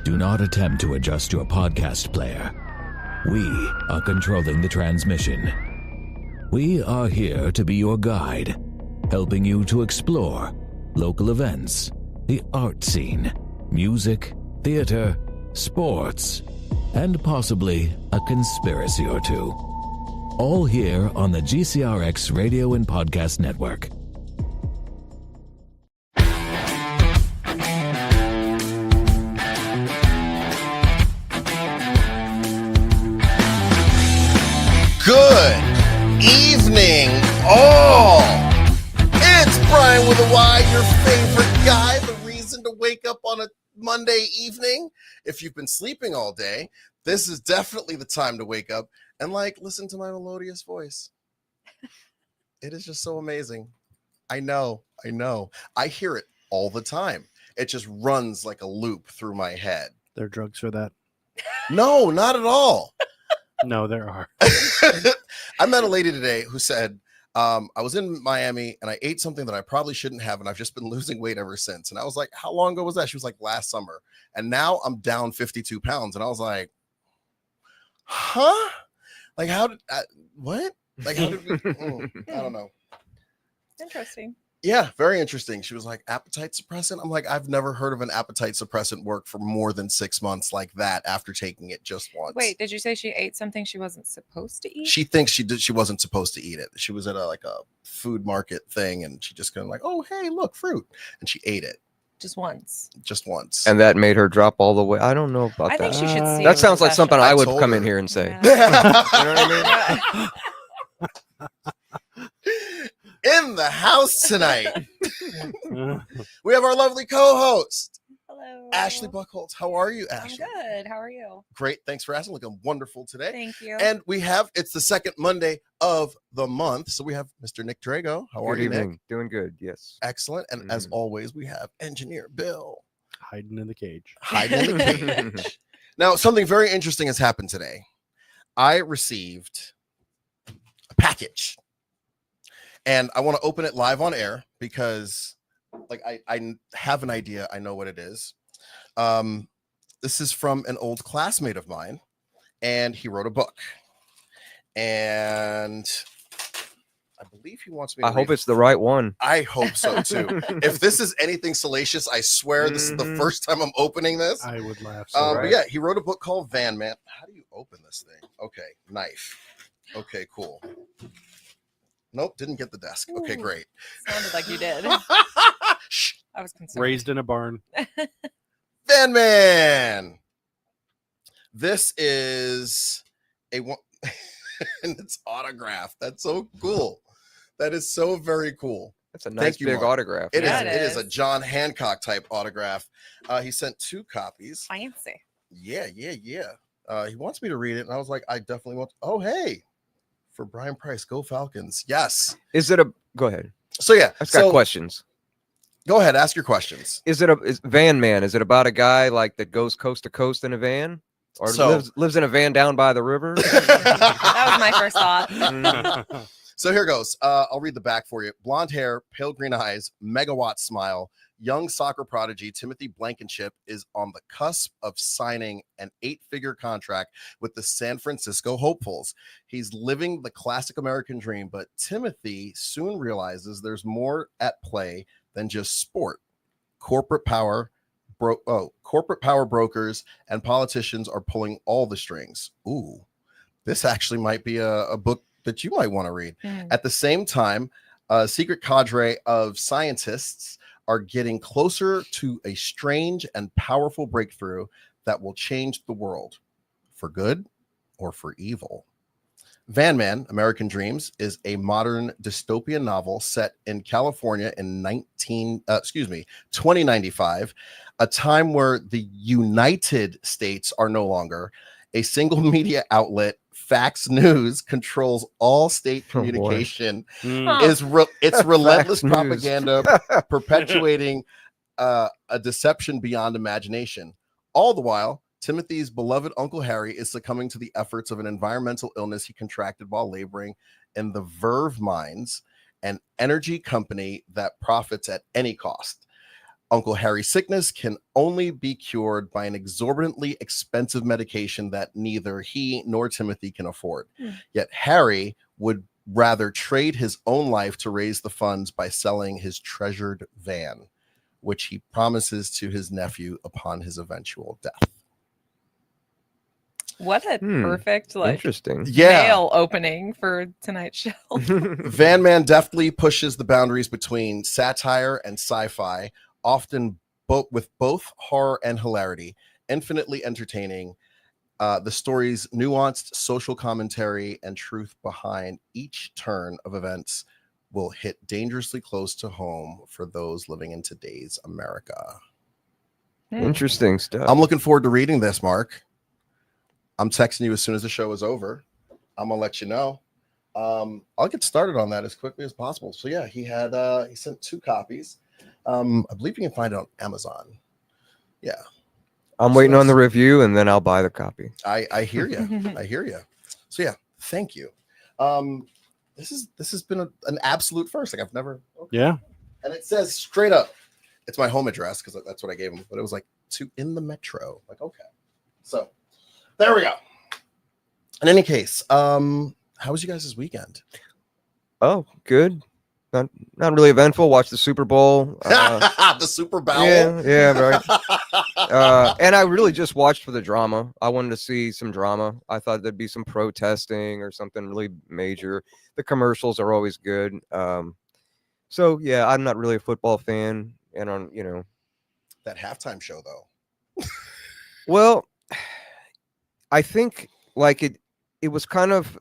Do not attempt to adjust your podcast player. We are controlling the transmission. We are here to be your guide, helping you to explore local events, the art scene, music, theater, sports, and possibly a conspiracy or two. All here on the GCRX Radio and Podcast Network. Good evening, all. It's Brian with a Y, your favorite guy, the reason to wake up on a Monday evening. If you've been sleeping all day, this is definitely the time to wake up and listen to my melodious voice. It is just so amazing. I know. I hear it all the time. It just runs like a loop through my head. There are drugs for that? No, not at all. No, there are. I met a lady today who said, I was in Miami and I ate something that I probably shouldn't have, and I've just been losing weight ever since. And I was like, how long ago was that? She was like, last summer. And now I'm down 52 pounds. And I was like, huh? Like, how did, what? Like, how did we, I don't know. Interesting. Yeah, very interesting. She was like, appetite suppressant. I'm like, I've never heard of an appetite suppressant work for more than 6 months like that after taking it just once. Wait, did you say she ate something she wasn't supposed to eat? She thinks she did. She wasn't supposed to eat it. She was at a food market thing, and she just kind of like, oh, hey, look, fruit. And she ate it. Just once. And that made her drop all the way. I don't know about I that. think she should see That sounds like something I would come in her. here and say. Yeah. You know what I mean? In the house tonight, we have our lovely co-host, Hello. Ashley Buchholz. How are you, I'm Ashley? good. How are you? Great. Thanks for asking. Looking wonderful today. Thank you. And it's the second Monday of the month. So we have Mr. Nick Drago. How are Good you, evening. Nick? Doing good. Yes. Excellent. And as always, we have Engineer Bill. Hiding in the cage. Hiding in the cage. Now, something very interesting has happened today. I received a package. And I want to open it live on air because I have an idea. I know what it is. This is from an old classmate of mine, and he wrote a book. And I believe he wants me to I hope it's the right one. I hope so, too. If this is anything salacious, I swear this is the first time I'm opening this. I would laugh. But yeah, he wrote a book called Van Man. How do you open this thing? Okay, knife. Okay, cool. Nope, didn't get the desk. Okay, great. Sounded like you did. Shh. I was concerned. Raised in a barn. Van Man. This is a one, and it's autographed. That's so cool. That is so very cool. That's a nice big autograph. It is. Yeah, It is a John Hancock type autograph. He sent 2 copies. Fancy. Yeah. He wants me to read it, and I was like, I definitely want. Oh, hey. For Brian Price, go Falcons. Yes. Is it a go ahead? So yeah, I've got questions. Go ahead, ask your questions. Is Van Man? Is it about a guy that goes coast to coast in a van, or lives in a van down by the river? That was my first thought. So here goes. I'll read the back for you. Blonde hair, pale green eyes, megawatt smile. Young soccer prodigy Timothy Blankenship is on the cusp of signing an 8-figure contract with the San Francisco Hopefuls. He's living the classic American dream, but Timothy soon realizes there's more at play than just sport. Corporate power brokers and politicians are pulling all the strings. Ooh, this actually might be a book that you might want to read. At the same time, a secret cadre of scientists are getting closer to a strange and powerful breakthrough that will change the world for good or for evil. Van Man, American Dreams, is a modern dystopian novel set in California in 2095, a time where the United States are no longer a single media outlet. Fax News controls all state communication. It's relentless propaganda perpetuating a deception beyond imagination. All the while, Timothy's beloved Uncle Harry is succumbing to the efforts of an environmental illness he contracted while laboring in the Verve mines, an energy company that profits at any cost. Uncle Harry's sickness can only be cured by an exorbitantly expensive medication that neither he nor Timothy can afford. Yet Harry would rather trade his own life to raise the funds by selling his treasured van, which he promises to his nephew upon his eventual death. What a perfect Interesting. mail opening for tonight's show. Van Man deftly pushes the boundaries between satire and sci-fi, often with both horror and hilarity, infinitely entertaining. The story's nuanced social commentary and truth behind each turn of events will hit dangerously close to home for those living in today's America. Interesting stuff. I'm looking forward to reading this, Mark. I'm texting you as soon as the show is over. I'm gonna let you know. I'll get started on that as quickly as possible. So yeah, he sent 2 copies. I believe you can find it on Amazon. Yeah. I'm waiting on the review, and then I'll buy the copy. I hear you. I hear you. So yeah, thank you. This has been an absolute first. Like I've never. Okay. Yeah. And it says straight up, it's my home address because that's what I gave him. But it was like in the metro. Like okay. So there we go. In any case, how was you guys' weekend? Oh, good. Not really eventful. Watched the Super Bowl. The Super Bowl. Yeah, right. And I really just watched for the drama. I wanted to see some drama. I thought there'd be some protesting or something really major. The commercials are always good. So yeah, I'm not really a football fan, and that halftime show though. Well, I think like it was kind of.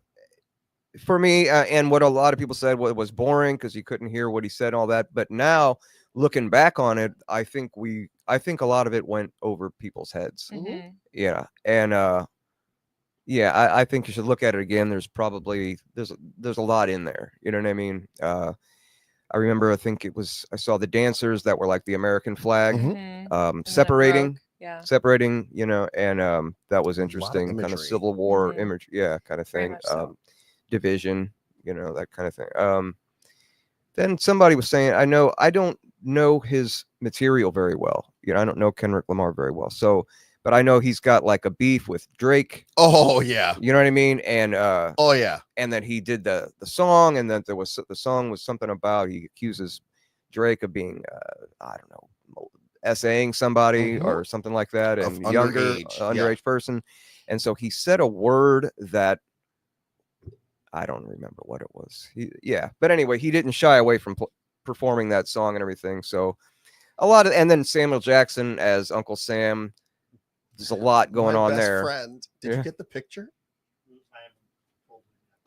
For me, and what a lot of people said was boring because you couldn't hear what he said, and all that. But now, looking back on it, I think a lot of it went over people's heads. Mm-hmm. Yeah, and I think you should look at it again. There's probably there's a lot in there. You know what I mean? I remember, I saw the dancers that were like the American flag, separating. Yeah. Separating. And that was interesting. Kind of Civil War image, kind of thing. Division, that kind of thing. Then somebody was saying, I don't know his material very well. I don't know Kendrick Lamar very well. So, but I know he's got like a beef with Drake. Oh yeah. You know what I mean? And oh yeah. And then he did the song, and then the song was something about he accuses Drake of being I don't know, essaying somebody or something like that, and underage person. And so he said a word that I don't remember what it was. But anyway, he didn't shy away from performing that song and everything. So and then Samuel Jackson as Uncle Sam. There's a lot going on there. Friend, did you get the picture?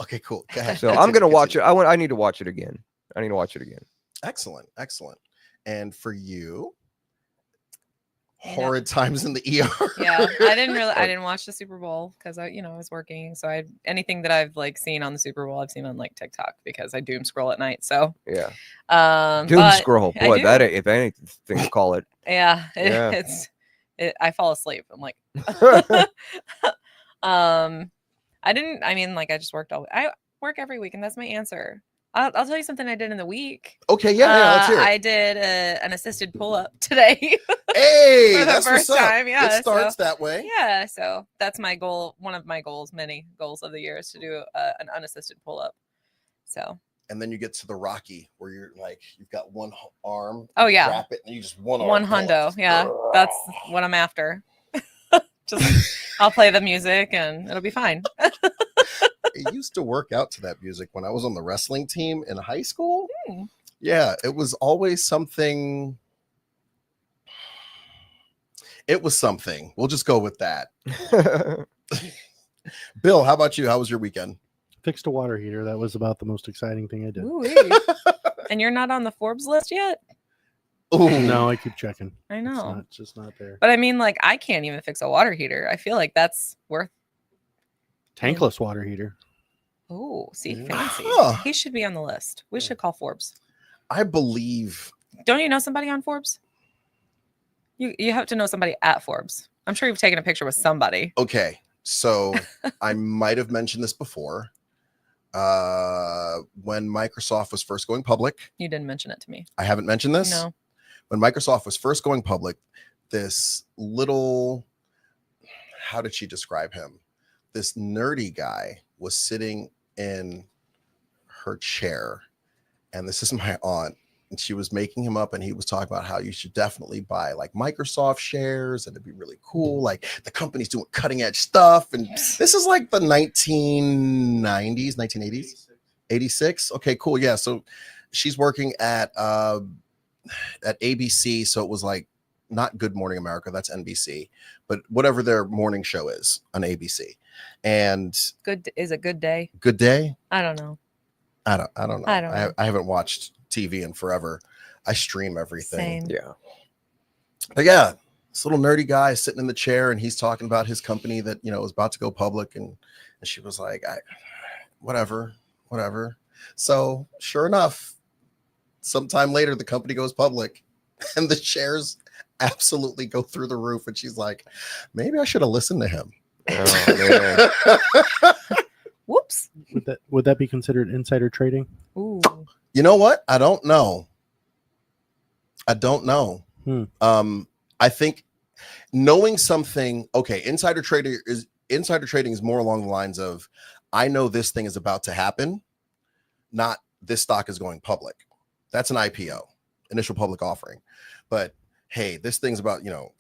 Okay, cool. Go ahead. So I'm gonna watch it. I need to watch it again. Excellent. And for you, horrid times in the ER. Yeah, I didn't watch the Super Bowl because I was working. So anything that I've like seen on the Super Bowl, I've seen on like TikTok because I doom scroll at night. So yeah, doom scroll. Boy, that if anything to call it. Yeah, I fall asleep. I'm like, I just worked I work every week, and that's my answer. I'll tell you something I did in the week. Okay, yeah, let's hear it. I did an assisted pull-up today. Hey, for the that's first time. Yeah, it starts that way. Yeah, so that's my goal. One of my goals, many goals of the year, is to do an unassisted pull-up. So. And then you get to the Rocky where you're like, you've got one arm. Oh yeah. Wrap it, and you just one hundo. Yeah, that's what I'm after. I'll play the music, and it'll be fine. I used to work out to that music when I was on the wrestling team in high school. Yeah, it was always something. It was something. We'll just go with that. Bill, how about you? How was your weekend? Fixed a water heater. That was about the most exciting thing I did. Ooh, and you're not on the Forbes list yet? Ooh. No, I keep checking. I know. It's just not there. But I mean, like, I can't even fix a water heater. I feel like that's worth tankless water heater. Oh, see, fancy. He should be on the list. We should call Forbes. I believe. Don't you know somebody on Forbes? You have to know somebody at Forbes. I'm sure you've taken a picture with somebody. Okay, so I might have mentioned this before. When Microsoft was first going public. You didn't mention it to me. I haven't mentioned this? No. when Microsoft was first going public, this little, how did she describe him? This nerdy guy was sitting in her chair, and this is my aunt, and she was making him up, and he was talking about how you should definitely buy like Microsoft shares, and it'd be really cool. Like the company's doing cutting edge stuff, and this is like the 1990s, 1980s, 86. Okay, cool. Yeah, so she's working at ABC, so it was like not Good Morning America, that's NBC, but whatever their morning show is on ABC. And Is it Good Day? Good Day? I don't know. I don't know. I haven't watched TV in forever. I stream everything. Same. Yeah. But yeah, this little nerdy guy is sitting in the chair, and he's talking about his company that, you know, is about to go public. And she was like, whatever. So sure enough, sometime later, the company goes public and the shares absolutely go through the roof. And she's like, maybe I should have listened to him. Oh, man. Whoops. Would that be considered insider trading? Ooh. You know what? I don't know. I think knowing something, okay, insider trading is more along the lines of, I know this thing is about to happen, not this stock is going public. That's an IPO, initial public offering. But hey, this thing's about, you know,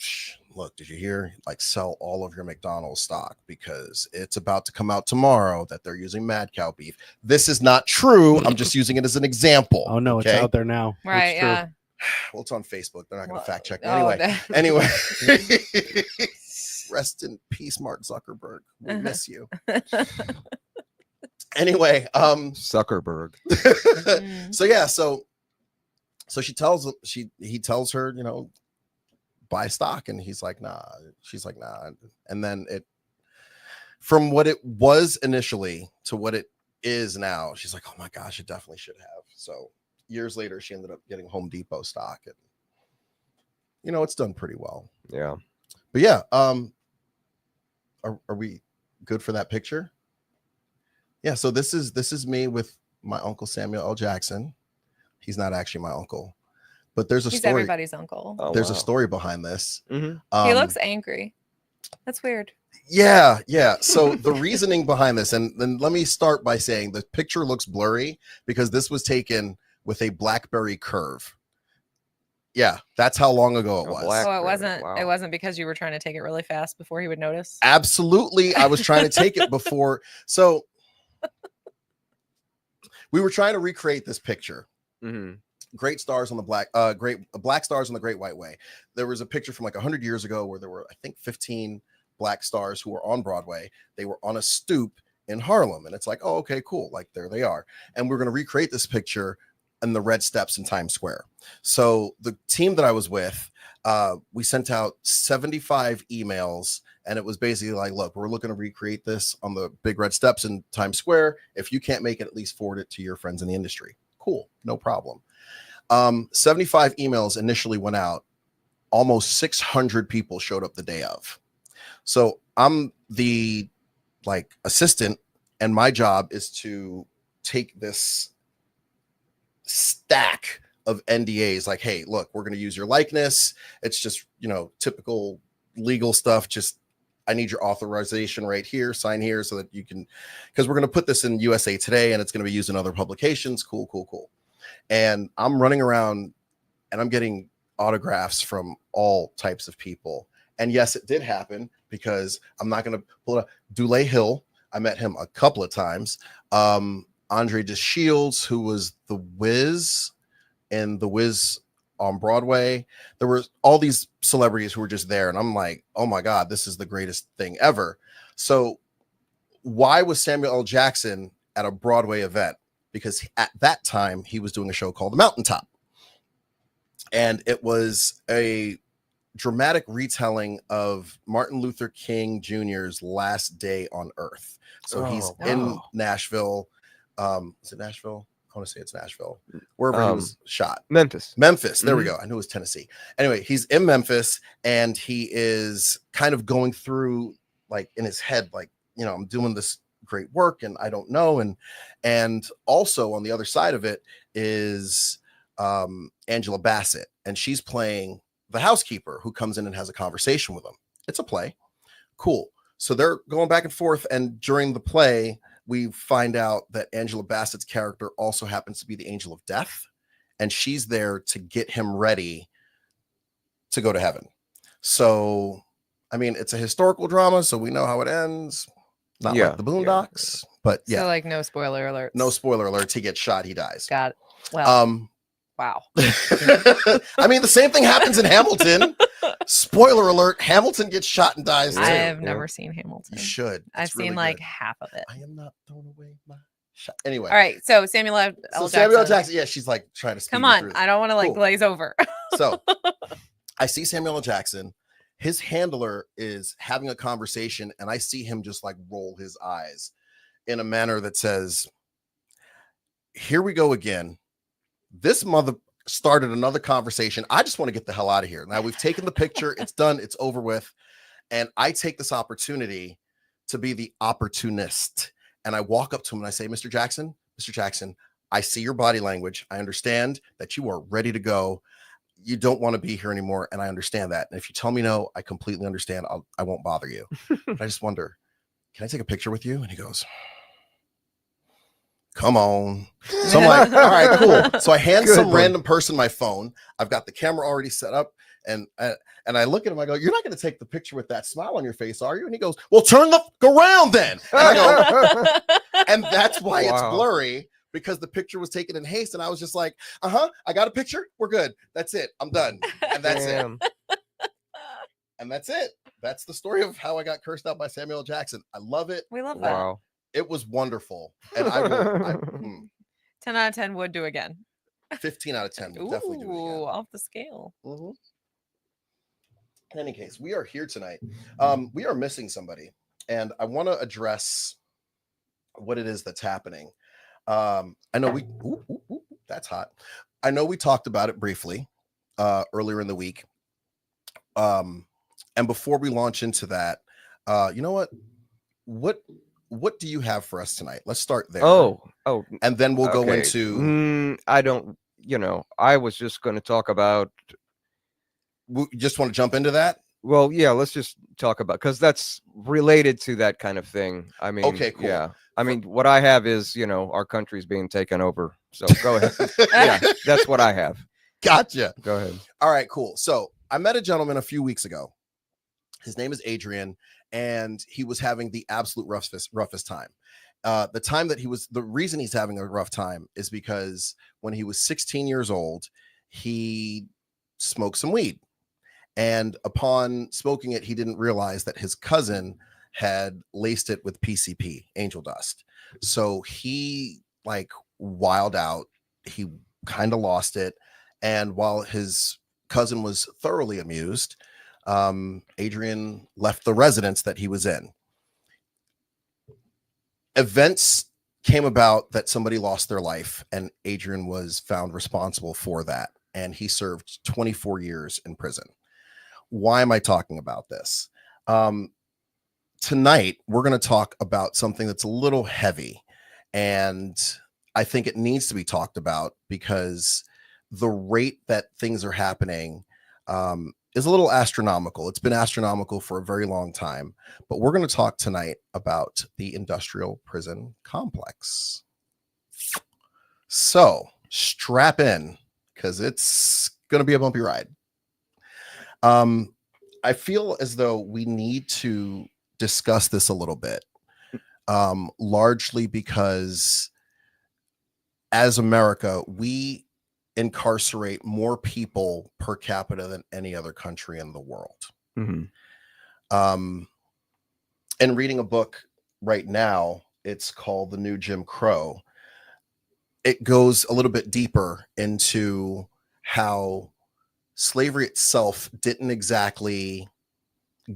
look, did you hear? Like, sell all of your McDonald's stock because it's about to come out tomorrow that they're using mad cow beef. This is not true. I'm just using it as an example. Oh no, okay? It's out there now. Right. Yeah. Well, it's on Facebook. They're not going to fact check me Oh, anyway. Rest in peace, Mark Zuckerberg. We miss you. Anyway, Zuckerberg. So yeah, so he tells her, you know, buy stock, and he's like, nah. She's like, nah. And then it, from what it was initially to what it is now, she's like, oh my gosh, it definitely should have. So years later, she ended up getting Home Depot stock, and you know, it's done pretty well. Yeah. But yeah, are we good for that picture? Yeah, so this is me with my uncle Samuel L. Jackson. He's not actually my uncle, but there's a He's story. everybody's uncle. Oh, There's wow. a story behind this. Mm-hmm. He looks angry. That's weird. Yeah. So the reasoning behind this, and then let me start by saying the picture looks blurry because this was taken with a BlackBerry Curve. Yeah, that's how long ago it was. Oh, it wasn't. Wow. It wasn't because you were trying to take it really fast before he would notice. Absolutely, I was trying to take it before. So we were trying to recreate this picture. Mm-hmm. Great stars on the black stars on the Great White Way. There was a picture from like 100 years ago where there were, I think, 15 black stars who were on Broadway. They were on a stoop in Harlem, and it's like, oh, okay, cool. Like, there they are. And we're going to recreate this picture in the red steps in Times Square. So the team that I was with, we sent out 75 emails, and it was basically like, look, we're looking to recreate this on the big red steps in Times Square. If you can't make it, at least forward it to your friends in the industry. Cool, no problem. 75 emails initially went out. Almost 600 people showed up the day of. So I'm the assistant, and my job is to take this stack of NDAs, like, hey, look, we're going to use your likeness. It's just, you know, typical legal stuff. Just, I need your authorization right here, sign here so that you can, because we're going to put this in USA Today and it's going to be used in other publications. Cool. And I'm running around and I'm getting autographs from all types of people. And yes, it did happen, because I'm not going to pull it up. Dule Hill, I met him a couple of times. Andre DeShields, who was the Wiz in The Wiz on Broadway. There were all these celebrities who were just there. And I'm like, oh my God, this is the greatest thing ever. So why was Samuel L. Jackson at a Broadway event? Because at that time he was doing a show called The Mountaintop. And it was a dramatic retelling of Martin Luther King Jr.'s last day on Earth. So he's in Nashville. Is it Nashville? I want to say it's Nashville, wherever he was shot. Memphis. There we go. I knew it was Tennessee. Anyway, he's in Memphis, and he is kind of going through, like, in his head, like, you know, I'm doing this great work and I don't know. And also on the other side of it is Angela Bassett, and she's playing the housekeeper who comes in and has a conversation with them. It's a play. Cool. So they're going back and forth, and during the play, we find out that Angela Bassett's character also happens to be the angel of death, and she's there to get him ready to go to heaven. So, I mean, it's a historical drama, so we know how it ends. Not like the Boondocks, but yeah. So like no spoiler alerts. No spoiler alerts. He gets shot. He dies. Got it. Well, wow. I mean, the same thing happens in Hamilton. Spoiler alert: Hamilton gets shot and dies too. I have never seen Hamilton. You should. I've seen like half of it. I am not throwing away my shot. Anyway. All right. So Samuel L. Jackson. Samuel L. Jackson. Yeah, she's like trying to. Come on. I don't want to like glaze over. So I see Samuel L. Jackson. His handler is having a conversation, and I see him just like roll his eyes in a manner that says, "Here we go again. This mother started another conversation. I just want to get the hell out of here. Now we've taken the picture. It's done. It's over with. And I take this opportunity to be the opportunist. And I walk up to him and I say, Mr. Jackson, I see your body language. I understand that you are ready to go. You don't want to be here anymore. And I understand that. And if you tell me no, I completely understand. I won't bother you. But I just wonder, can I take a picture with you? And he goes, come on. So I'm like, all right, cool. So I hand some random person my phone. I've got the camera already set up. And I look at him, I go, you're not going to take the picture with that smile on your face, are you? And he goes, well, turn the around then. And I go, and that's why it's blurry, because the picture was taken in haste. And I was just like, I got a picture. We're good. That's it. I'm done. And that's it. And that's it. That's the story of how I got cursed out by Samuel L. Jackson. I love it. We love that. Wow. It was wonderful. And I will 10 out of 10 would do again. 15 out of 10 would definitely do it again. Off the scale. Mm-hmm. In any case, we are here tonight. We are missing somebody, and I want to address what it is that's happening. I know that's hot. I know we talked about it briefly earlier in the week. And before we launch into that, you know what do you have for us tonight? Let's start there. Oh, and then we'll go into. I don't. I was just going to talk about. We just want to jump into that. Well, yeah, let's just talk about, because that's related to that kind of thing. I mean, okay, cool. Yeah, I mean, what I have is, our country's being taken over. So go ahead. Yeah, that's what I have. Gotcha. Go ahead. All right, cool. So I met a gentleman a few weeks ago. His name is Adrian, and he was having the absolute roughest time. The reason he's having a rough time is because when he was 16 years old, he smoked some weed. And upon smoking it, he didn't realize that his cousin had laced it with PCP, angel dust. So he wilded out. He kind of lost it. And while his cousin was thoroughly amused, Adrian left the residence that he was in. Events came about that somebody lost their life, and Adrian was found responsible for that. And he served 24 years in prison. Why am I talking about this? Tonight, we're going to talk about something that's a little heavy, and I think it needs to be talked about because the rate that things are happening is a little astronomical. It's been astronomical for a very long time, but we're going to talk tonight about the industrial prison complex. So strap in, because it's going to be a bumpy ride. I feel as though we need to discuss this a little bit, largely because as America, we incarcerate more people per capita than any other country in the world. Mm-hmm. And reading a book right now, it's called The New Jim Crow. It goes a little bit deeper into how slavery itself didn't exactly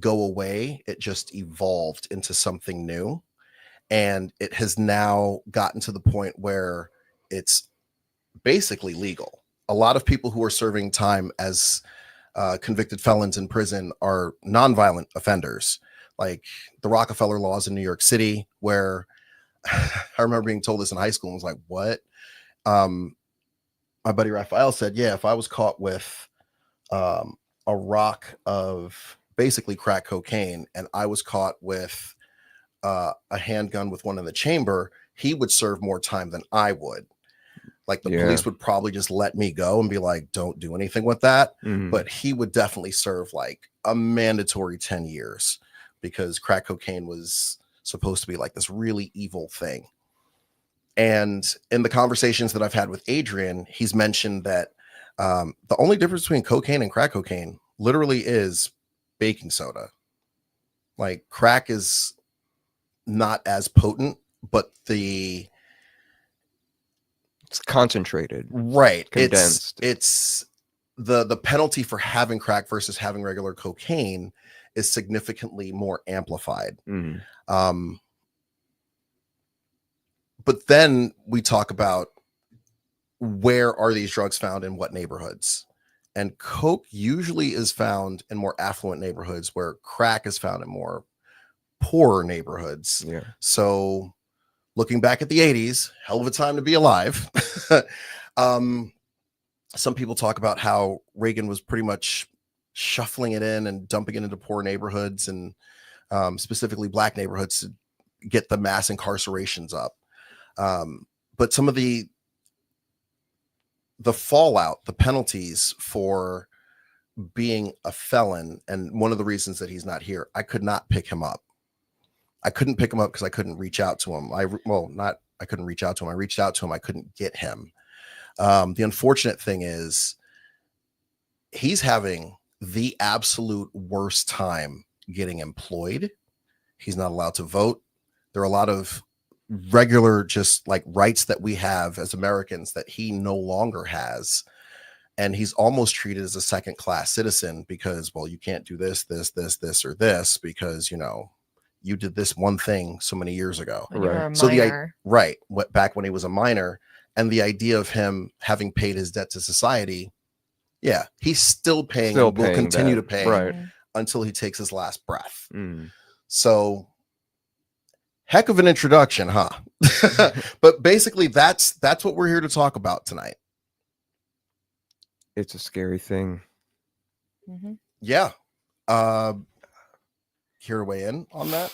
go away. It just evolved into something new. And it has now gotten to the point where it's basically legal. A lot of people who are serving time as convicted felons in prison are nonviolent offenders, like the Rockefeller laws in New York City, where I remember being told this in high school and was like, what? my buddy Raphael said, yeah, if I was caught with a rock of basically crack cocaine and I was caught with a handgun with one in the chamber, he would serve more time than I would. Like the police would probably just let me go and be like, don't do anything with that. But he would definitely serve like a mandatory 10 years because crack cocaine was supposed to be like this really evil thing. And in the conversations that I've had with Adrian, he's mentioned that the only difference between cocaine and crack cocaine literally is baking soda. Like crack is not as potent, but it's concentrated, right? Condensed. It's the penalty for having crack versus having regular cocaine is significantly more amplified. But then we talk about where are these drugs found in what neighborhoods, and coke usually is found in more affluent neighborhoods where crack is found in more poorer neighborhoods. So looking back at the 80s, hell of a time to be alive. Some people talk about how Reagan was pretty much shuffling it in and dumping it into poor neighborhoods and specifically black neighborhoods to get the mass incarcerations up. But some of the fallout, the penalties for being a felon, and one of the reasons that he's not here, I could not pick him up. I couldn't pick him up because I couldn't reach out to him. I couldn't reach out to him. I reached out to him. I couldn't get him. The unfortunate thing is he's having the absolute worst time getting employed. He's not allowed to vote. There are a lot of regular just like rights that we have as Americans that he no longer has. And he's almost treated as a second class citizen because, well, you can't do this, or this because, you did this one thing so many years ago. Right. So back when he was a minor, and the idea of him having paid his debt to society. Yeah. He's still paying and will continue to pay until he takes his last breath. So heck of an introduction, huh? But basically that's what we're here to talk about tonight. It's a scary thing. Yeah. Here to weigh in on that?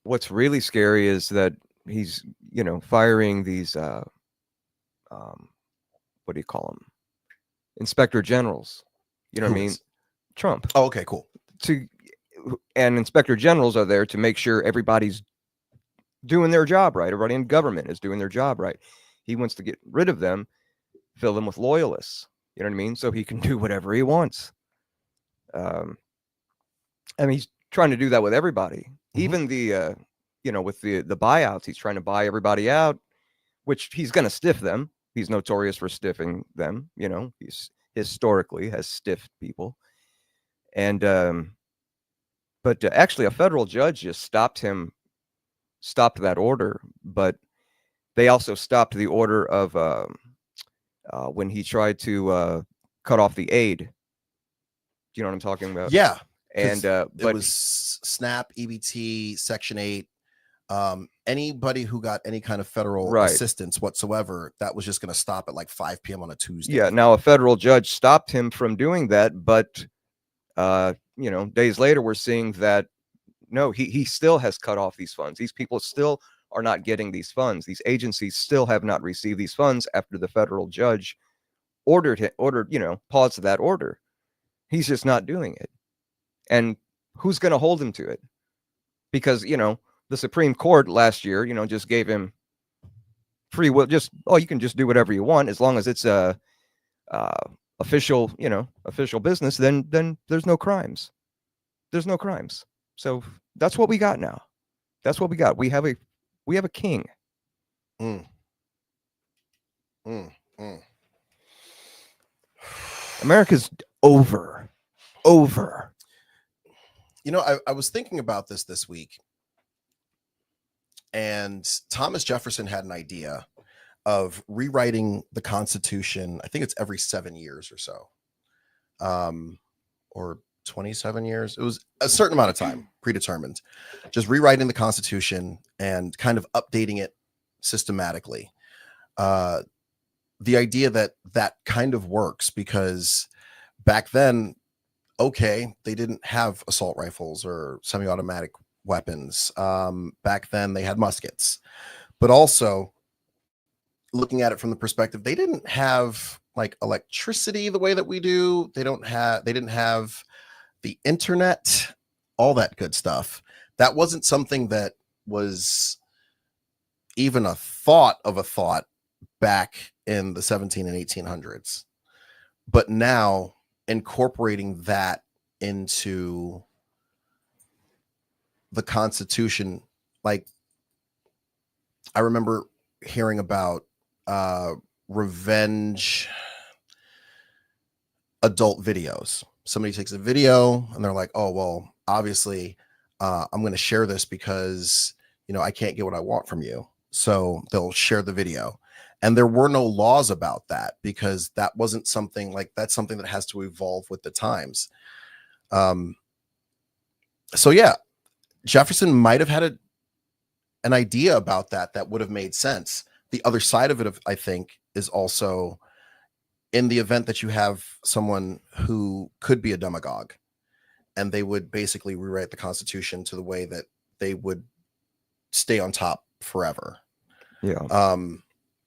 What's really scary is that he's, firing these, what do you call them? Inspector generals. You know what I mean? Trump. Oh, okay, cool. And inspector generals are there to make sure everybody's doing their job right. Everybody in government is doing their job right. He wants to get rid of them, fill them with loyalists. You know what I mean? So he can do whatever he wants. He's trying to do that with everybody, even the, with the buyouts. He's trying to buy everybody out, which he's going to stiff them. He's notorious for stiffing them. He's historically has stiffed people. And, but actually a federal judge just stopped that order, but they also stopped the order of, when he tried to, cut off the aid. Do you know what I'm talking about? Yeah. And but it was SNAP, EBT, Section 8. Anybody who got any kind of federal assistance whatsoever, that was just going to stop at like 5 p.m. on a Tuesday. Yeah. Now a federal judge stopped him from doing that, but days later we're seeing that no, he still has cut off these funds. These people still are not getting these funds. These agencies still have not received these funds after the federal judge paused that order. He's just not doing it. And who's going to hold him to it? Because, the Supreme Court last year, just gave him free will. You can just do whatever you want as long as it's official business. Then there's no crimes. There's no crimes. So that's what we got now. That's what we got. We have a king. America's over. I was thinking about this week, and Thomas Jefferson had an idea of rewriting the Constitution. I think it's every 7 years or so, or 27 years. It was a certain amount of time, predetermined, just rewriting the Constitution and kind of updating it systematically. the idea that that kind of works, because back then, okay, they didn't have assault rifles or semi-automatic weapons. Back then they had muskets, but also looking at it from the perspective, they didn't have like electricity the way that we do. They didn't have the internet, all that good stuff. That wasn't something that was even a thought back in the 17 and 1800s. But now incorporating that into the Constitution, like I remember hearing about revenge adult videos. Somebody takes a video and they're like, oh, well, obviously I'm going to share this because, you know, I can't get what I want from you. So they'll share the video. And there were no laws about that, because that wasn't something like, that's something that has to evolve with the times. So yeah, Jefferson might have had an idea about that would have made sense. The other side of it, I think, is also in the event that you have someone who could be a demagogue, and they would basically rewrite the Constitution to the way that they would stay on top forever. Yeah.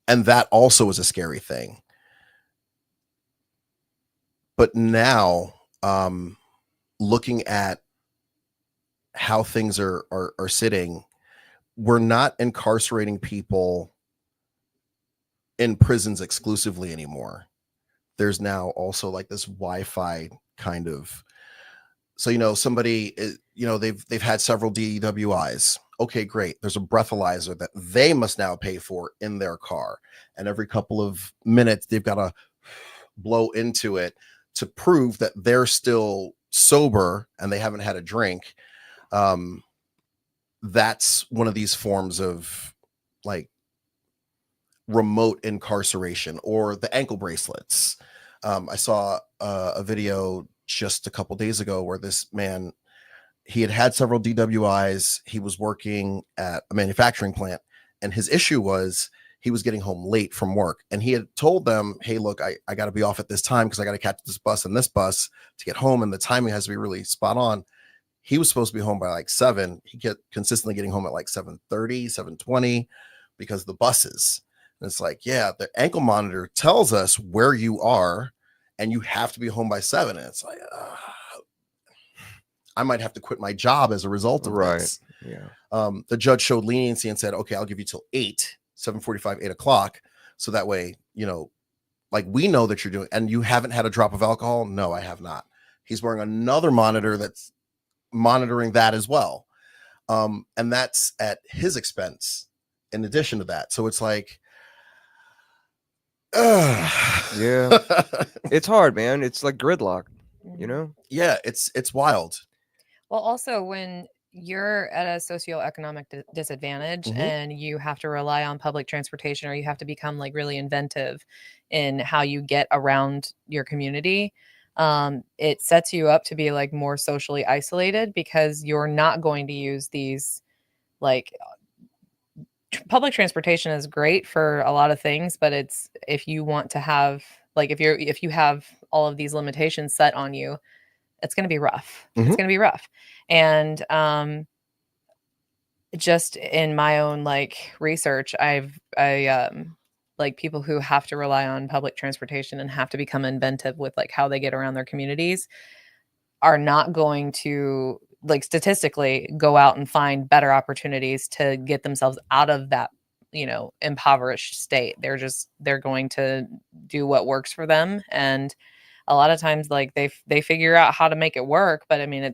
And that also is a scary thing. But now, looking at how things are sitting, we're not incarcerating people in prisons exclusively anymore. There's now also like this Wi-Fi kind of, so, you know, somebody is, you know, they've had several DWIs. Okay, great. There's a breathalyzer that they must now pay for in their car. And every couple of minutes, they've got to blow into it to prove that they're still sober and they haven't had a drink. That's one of these forms of like remote incarceration, or the ankle bracelets. I saw a video just a couple days ago where this man, he had several DWIs. He was working at a manufacturing plant, and his issue was he was getting home late from work. And he had told them, hey, look, I got to be off at this time because I got to catch this bus and this bus to get home. And the timing has to be really spot on. He was supposed to be home by like 7. He kept consistently getting home at like 7:30, 7:20 because of the buses. And it's like, yeah, the ankle monitor tells us where you are and you have to be home by 7. And it's like, I might have to quit my job as a result of this. Yeah. The judge showed leniency and said, okay, I'll give you till 8, 7:45, 8 o'clock. So that way, you know, like we know that you're doing, and you haven't had a drop of alcohol. No, I have not. He's wearing another monitor that's monitoring that as well. And that's at his expense in addition to that. So it's like, yeah, it's hard, man. It's like gridlock, you know? Yeah, it's wild. Well, also when you're at a socioeconomic disadvantage and you have to rely on public transportation, or you have to become like really inventive in how you get around your community, it sets you up to be like more socially isolated, because you're not going to use these, like, public transportation is great for a lot of things, but it's, if you want to have, like, if you have all of these limitations set on you, it's going to be rough. It's going to be rough. And just in my own like research, I like people who have to rely on public transportation and have to become inventive with like how they get around their communities are not going to, like, statistically go out and find better opportunities to get themselves out of that, you know, impoverished state. They're going to do what works for them. And a lot of times, like, they figure out how to make it work. But I mean,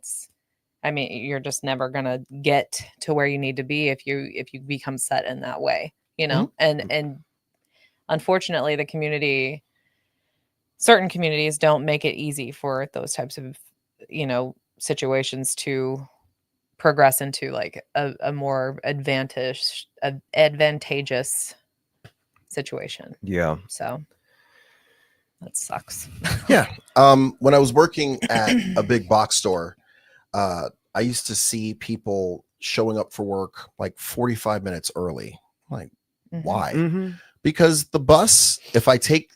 you're just never going to get to where you need to be if you become set in that way, you know? And unfortunately, certain communities don't make it easy for those types of, you know, situations to progress into like a more advantageous situation. Yeah. So that sucks. Yeah. When I was working at a big box store, I used to see people showing up for work like 45 minutes early. Like, why? because the bus, if I take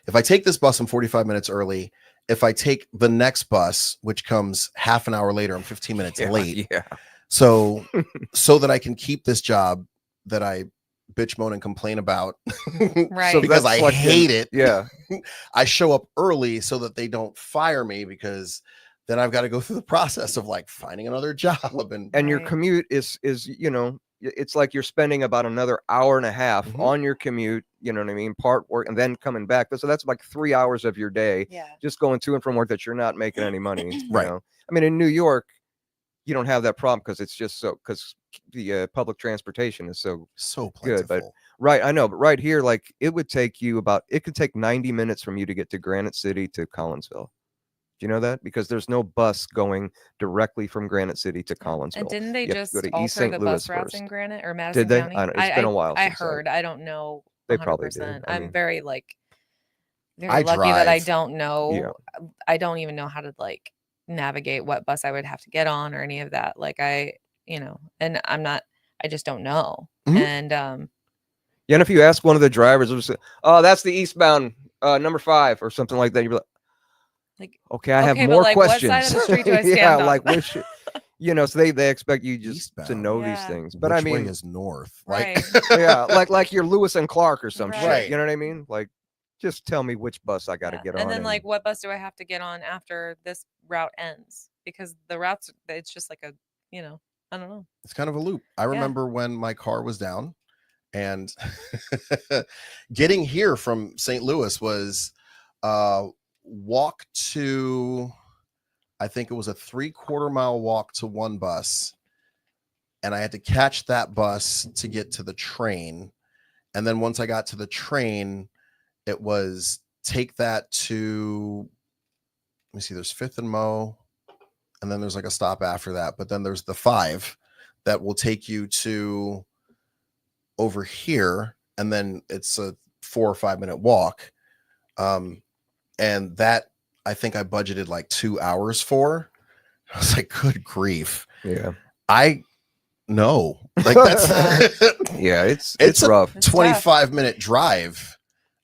this bus, I'm 45 minutes early. If I take the next bus, which comes half an hour later, I'm 15 minutes late. Yeah. So that I can keep this job that I bitch, moan, and complain about, Right? So because I hate it. Yeah. I show up early so that they don't fire me, because then I've got to go through the process of like finding another job. And Your Right. commute is it's like you're spending about another hour and a half Mhm. on your commute, you know what I mean, part work and then coming back. So that's like 3 hours of your day Yeah. just going to and from work that you're not making any money. Right. You know? I mean, in New York, you don't have that problem because it's just because the public transportation is so plentiful. good. But right, I know, but right here, like it could take 90 minutes from you to get to Granite City to Collinsville. Do you know that? Because there's no bus going directly from Granite City to Collinsville. And didn't they You have to just go to East alter St. the Louis bus routes first. in Granite or Madison Did they? County? I don't, it's been a while. I since heard. I don't know. They 100%. probably did. I I'm mean, very I lucky that I drive. don't know. Yeah. I don't even know how to like navigate what bus I would have to get on or any of that. Like and I just don't know. Mhm. And Yeah, and if you ask one of the drivers, they'll say, "Oh, that's the eastbound number 5 or something like that." You'd be like, "Okay, I have okay, but, more like, questions." what side of the street do I Yeah, stand on? like which, so they expect you just to Eastbound. know these Yeah. things. But Which I mean, way is north? Right. yeah, like you're Lewis and Clark or some Right. shit. You know what I mean? Like, just tell me which bus I got to Yeah. get on. And then like what bus do I have to get on after this route ends? Because the routes, it's just like I don't know. It's kind of a loop. I remember when my car was down, and getting here from St. Louis was walk to, I think it was a 3/4 mile walk to one bus, and I had to catch that bus to get to the train. And then once I got to the train, it was take that to, let me see, there's 5th and Mo, and then there's like a stop after that, but then there's the 5 that will take you to over here, and then it's a 4 or 5 minute walk. And that, I think I budgeted like 2 hours for. I was like, good grief. Yeah. I know. Like that's Yeah, it's a rough. 25-minute drive.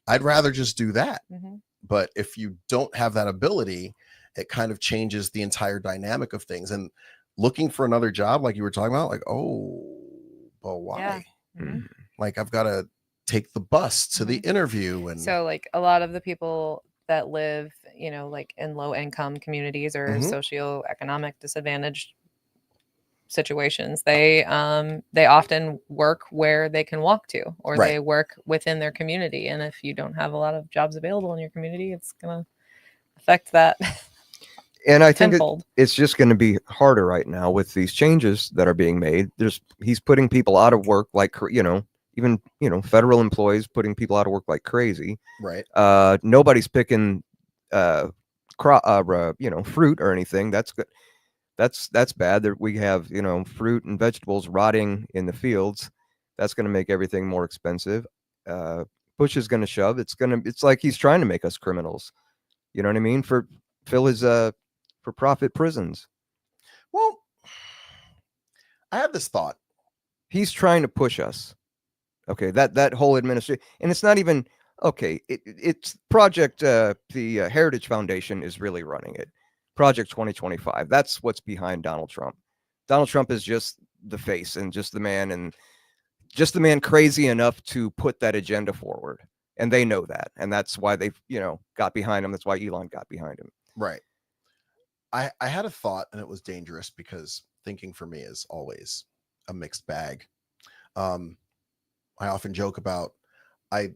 I'd rather just do that. Mm-hmm. But if you don't have that ability, it kind of changes the entire dynamic of things. And looking for another job, like you were talking about, like, oh, but why? Yeah. Mm-hmm. Like I've got to take the bus to the interview. And so like a lot of the people that live, like in low income communities or socioeconomic disadvantaged situations, they often work where they can walk to, or they work within their community. And if you don't have a lot of jobs available in your community, it's going to affect that. And I think it's just going to be harder right now with these changes that are being made. He's putting people out of work, like, even, federal employees putting people out of work like crazy. Right. Nobody's picking, fruit or anything. That's good. That's bad. We have, fruit and vegetables rotting in the fields. That's going to make everything more expensive. Push is going to shove. It's like he's trying to make us criminals. You know what I mean? Fill his, for profit prisons. Well, I had this thought. He's trying to push us. Okay, that whole administration, and it's not even okay. It's Project the Heritage Foundation is really running it. Project 2025. That's what's behind Donald Trump. Donald Trump is just the face and just the man crazy enough to put that agenda forward, and they know that, and that's why they've got behind him. That's why Elon got behind him. Right. I had a thought, and it was dangerous because thinking for me is always a mixed bag. I often joke about I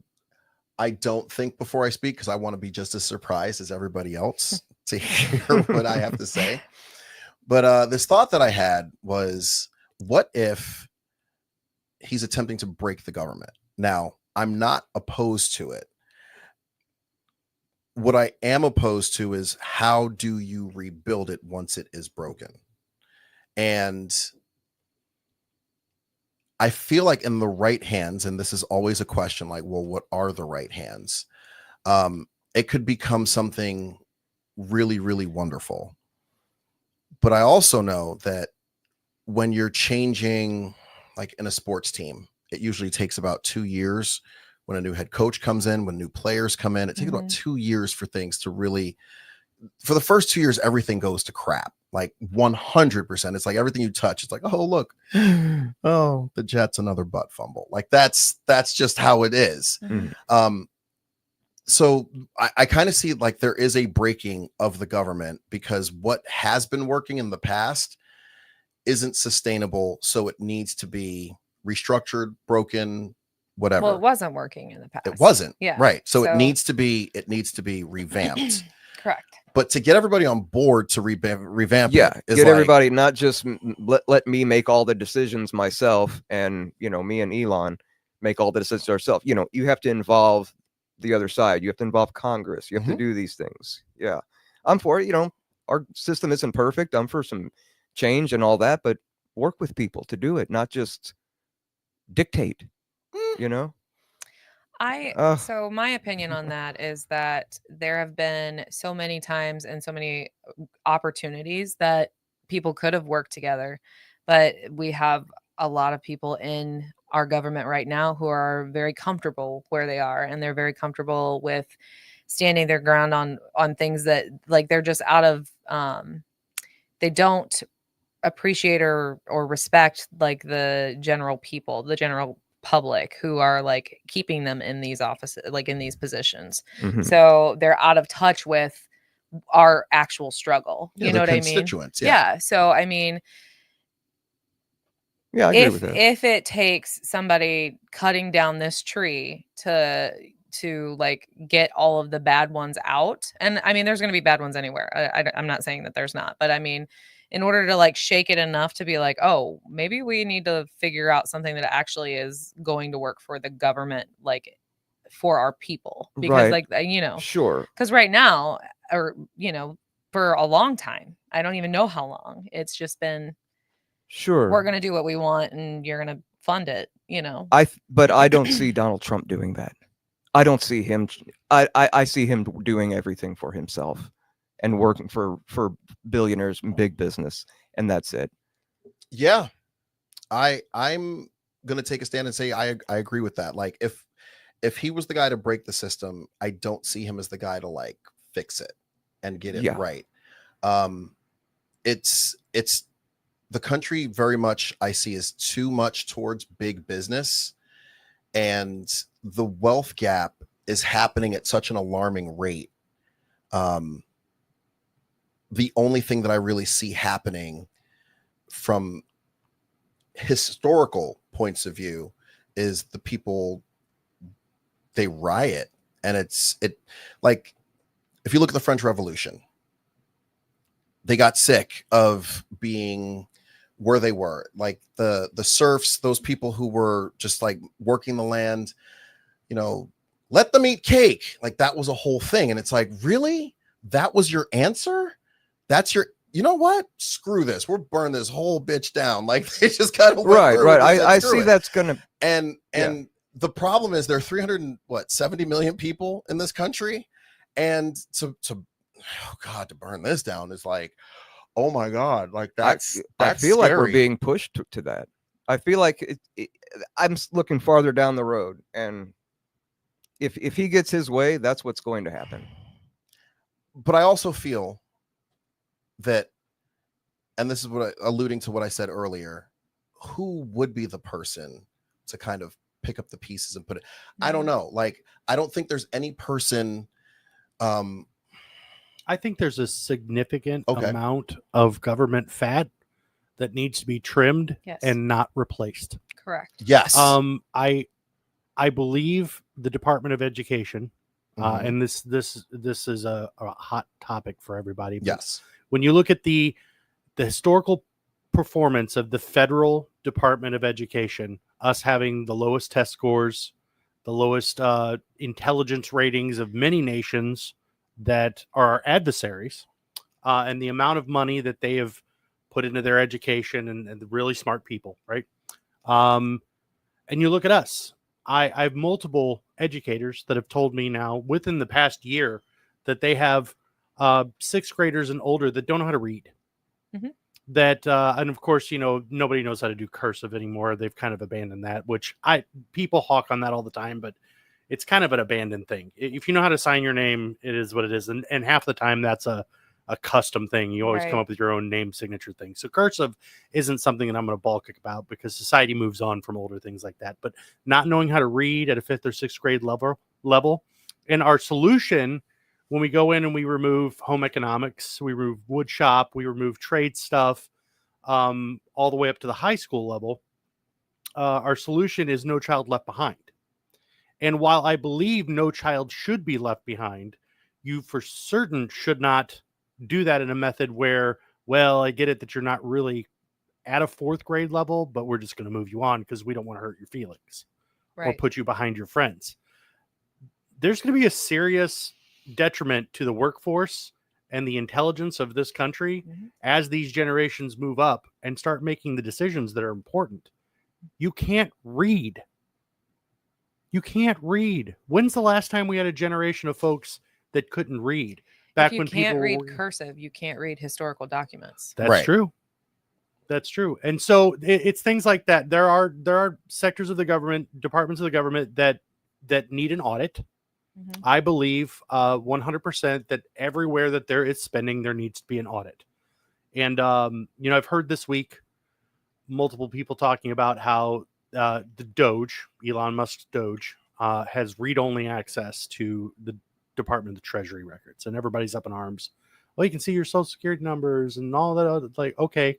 don't think before I speak because I want to be just as surprised as everybody else to hear what I have to say. But this thought that I had was, what if he's attempting to break the government? Now, I'm not opposed to it. What I am opposed to is, how do you rebuild it once it is broken? And I feel like in the right hands, and this is always a question, like, well, what are the right hands? It could become something really, really wonderful. But I also know that when you're changing, like in a sports team, it usually takes about 2 years when a new head coach comes in, when new players come in. It takes about 2 years for things to really, for the first 2 years, everything goes to crap. Like 100%. It's like everything you touch, it's like, oh, look, oh, the Jets, another butt fumble. Like that's just how it is. So I kind of see like there is a breaking of the government, because what has been working in the past isn't sustainable. So it needs to be restructured, broken, whatever. Well, it wasn't working in the past. It wasn't. Yeah. Right. So it needs to be revamped. Correct. But to get everybody on board to revamp get like, everybody, not just let me make all the decisions myself, and me and Elon make all the decisions ourselves. You have to involve the other side. You have to involve Congress. You have to do these things. Yeah, I'm for it. Our system isn't perfect. I'm for some change and all that, but work with people to do it, not just dictate. So my opinion on that is that there have been so many times and so many opportunities that people could have worked together, but we have a lot of people in our government right now who are very comfortable where they are, and they're very comfortable with standing their ground on things that, like, they're just out of they don't appreciate or respect like the general people, the general public, who are like keeping them in these offices, like in these positions. So they're out of touch with our actual struggle. You know what I mean? Yeah. So I mean, yeah, I agree with that. If it takes somebody cutting down this tree to like get all of the bad ones out, and I mean, there's going to be bad ones anywhere. I'm not saying that there's not, but I mean, in order to like shake it enough to be like, oh, maybe we need to figure out something that actually is going to work for the government, like for our people, because like, sure. Because right now, or, for a long time, I don't even know how long, it's just been, sure, we're going to do what we want and you're going to fund it, But I don't see Donald Trump doing that. I don't see him. I see him doing everything for himself and working for billionaires and big business, and that's it. Yeah, I'm gonna take a stand and say I agree with that. Like, if he was the guy to break the system, I don't see him as the guy to like fix it and get it right. It's the country very much I see is too much towards big business, and the wealth gap is happening at such an alarming rate. The only thing that I really see happening from historical points of view is the people, they riot. And it like, if you look at the French Revolution, they got sick of being where they were, like the serfs, those people who were just like working the land, let them eat cake. Like, that was a whole thing. And it's like, really? That was your answer? That's your, you know what? Screw this. We'll burn this whole bitch down. Like, they just kind of right. I see that's gonna, and the problem is there are 370 million people in this country, and to burn this down is like, oh my God, like that's I feel scary. Like we're being pushed to that. I feel like I'm looking farther down the road, and if he gets his way, that's what's going to happen. But I also feel that, and this is what alluding to what I said earlier, who would be the person to kind of pick up the pieces and put it? I don't know. Like, I don't think there's any person. I think there's a significant amount of government fat that needs to be trimmed and not replaced. Correct. Yes. I believe the Department of Education, and this is a hot topic for everybody. Yes. When you look at the historical performance of the federal Department of Education, us having the lowest test scores, the lowest intelligence ratings of many nations that are our adversaries, and the amount of money that they have put into their education, and the really smart people, right? And you look at us. I have multiple educators that have told me now within the past year that they have sixth graders and older that don't know how to read. That and of course, nobody knows how to do cursive anymore. They've kind of abandoned that, which people hawk on that all the time, but it's kind of an abandoned thing. If you know how to sign your name, it is what it is. And half the time that's a custom thing. You always come up with your own name signature thing. So cursive isn't something that I'm going to balk about because society moves on from older things like that. But not knowing how to read at a 5th or 6th grade level. And our solution, when we go in and we remove home economics, we remove wood shop, we remove trade stuff, all the way up to the high school level, our solution is No Child Left Behind. And while I believe no child should be left behind, you for certain should not do that in a method where, well, I get it that you're not really at a 4th grade level, but we're just going to move you on because we don't want to hurt your feelings or put you behind your friends. There's going to be a serious detriment to the workforce and the intelligence of this country as these generations move up and start making the decisions that are important. You can't read. You can't read. When's the last time we had a generation of folks that couldn't read? Back when people can't read cursive, you can't read historical documents. That's true. That's true. And so it's things like that. There are sectors of the government, departments of the government that need an audit. I believe 100% that everywhere that there is spending, there needs to be an audit. And I've heard this week multiple people talking about how the Doge, Elon Musk's Doge, has read-only access to the Department of the Treasury records, and everybody's up in arms. Well, you can see your social security numbers and all that other, like, okay,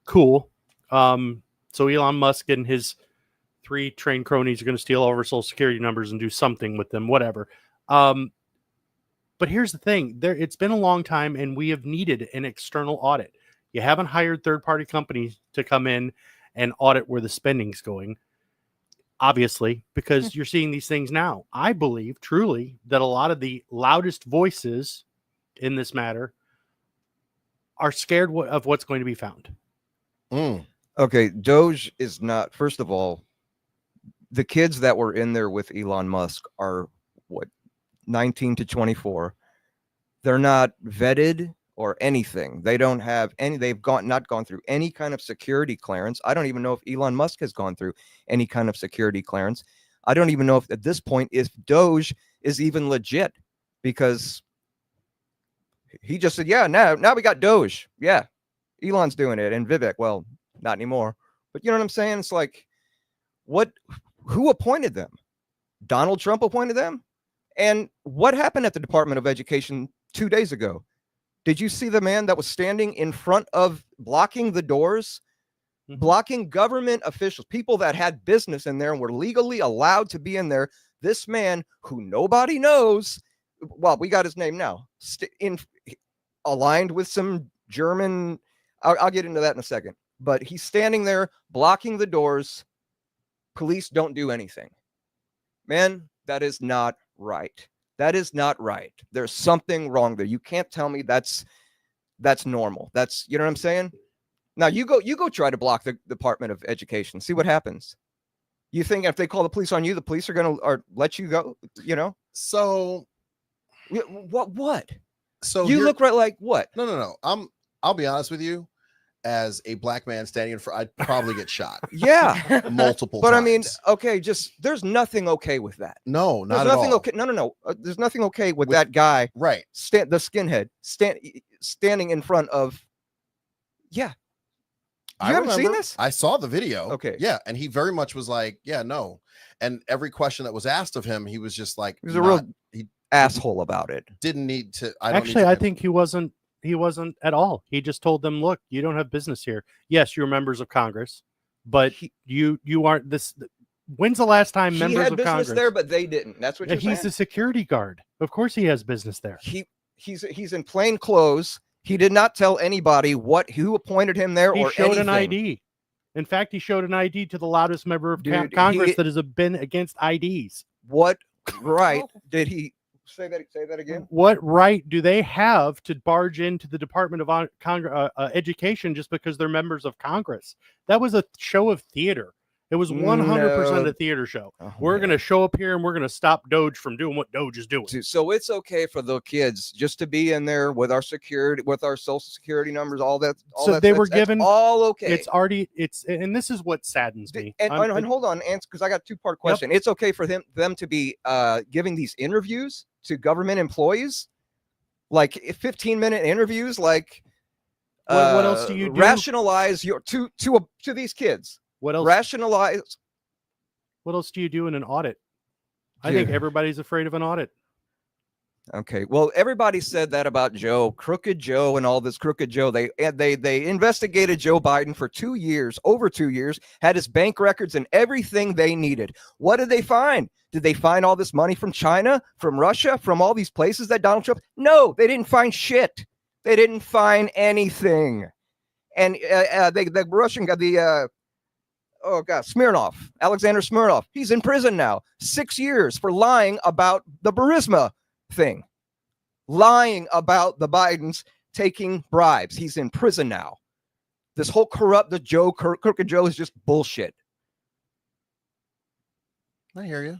cool. So Elon Musk and his 3 trained cronies are going to steal all of our social security numbers and do something with them, whatever. But here's the thing. It's been a long time, and we have needed an external audit. You haven't hired third-party companies to come in and audit where the spending's going, obviously, because you're seeing these things now. I believe truly that a lot of the loudest voices in this matter are scared of what's going to be found. Okay, Doge is not, first of all, the kids that were in there with Elon Musk are 19 to 24. They're not vetted or anything. They don't have any, they've not gone through any kind of security clearance. I don't even know if Elon Musk has gone through any kind of security clearance. I don't even know if at this point if Doge is even legit, because he just said, yeah, now we got Doge. Yeah, Elon's doing it. And Vivek, well, not anymore. But you know what I'm saying? It's like, who appointed them? Donald Trump appointed them? And what happened at the Department of Education 2 days ago? Did you see the man that was standing in front of, blocking the doors, blocking government officials, people that had business in there and were legally allowed to be in there? This man who nobody knows, well, we got his name now, aligned with some German, I'll get into that in a second, but he's standing there blocking the doors. Police don't do anything. Man, that is not right. That is not right. There's something wrong there. You can't tell me that's normal. That's, you know what I'm saying? Now you go try to block the Department of Education. See what happens. You think if they call the police on you, the police are going to let you go, you know? So what? So you look right like what? No. I'll be honest with you. As a black man standing in front, I'd probably get shot. Yeah, multiple but times. I mean, okay, there's nothing okay with that. No, not there's at nothing all. Okay. No. There's nothing okay with that guy. Right. The skinhead standing in front of. Yeah. You haven't seen this? I saw the video. Okay. Yeah, and he very much was like, yeah, no. And every question that was asked of him, he was just like, he was a real asshole about it. Didn't need to. I think he wasn't. He wasn't at all. He just told them, look, you don't have business here. Yes, you're members of Congress, but you aren't this. When's the last time members of Congress? He had business there, but they didn't. That's what you're saying. He's a security guard. Of course he has business there. He's in plain clothes. He did not tell anybody who appointed him there or anything. He showed an ID. In fact, he showed an ID to the loudest member of Congress that has been against IDs. What right did he... Say that again. What right do they have to barge into the Department of Education just because they're members of Congress? That was a show of theater. It was 100% a theater show. Oh, we're going to show up here and we're going to stop Doge from doing what Doge is doing. So it's okay for the kids just to be in there with our security, with our social security numbers, all that. They were given all okay. And this is what saddens me. And hold on, because I got a 2-part question. Yep. It's okay for them to be giving these interviews to government employees, like 15-minute interviews, like what else do you do? Rationalize your to these kids. What else? Rationalize. What else do you do in an audit? I think everybody's afraid of an audit. Okay. Well, everybody said that about Joe, Crooked Joe, and all this Crooked Joe. They investigated Joe Biden for 2 years, over 2 years, had his bank records and everything they needed. What did they find? Did they find all this money from China, from Russia, from all these places that Donald Trump? No, they didn't find shit. They didn't find anything. And the Russian guy, Smirnov, Alexander Smirnov, he's in prison now, 6 years for lying about the Burisma thing, lying about the Bidens taking bribes. He's in prison now. This whole Crooked Joe is just bullshit. I hear you.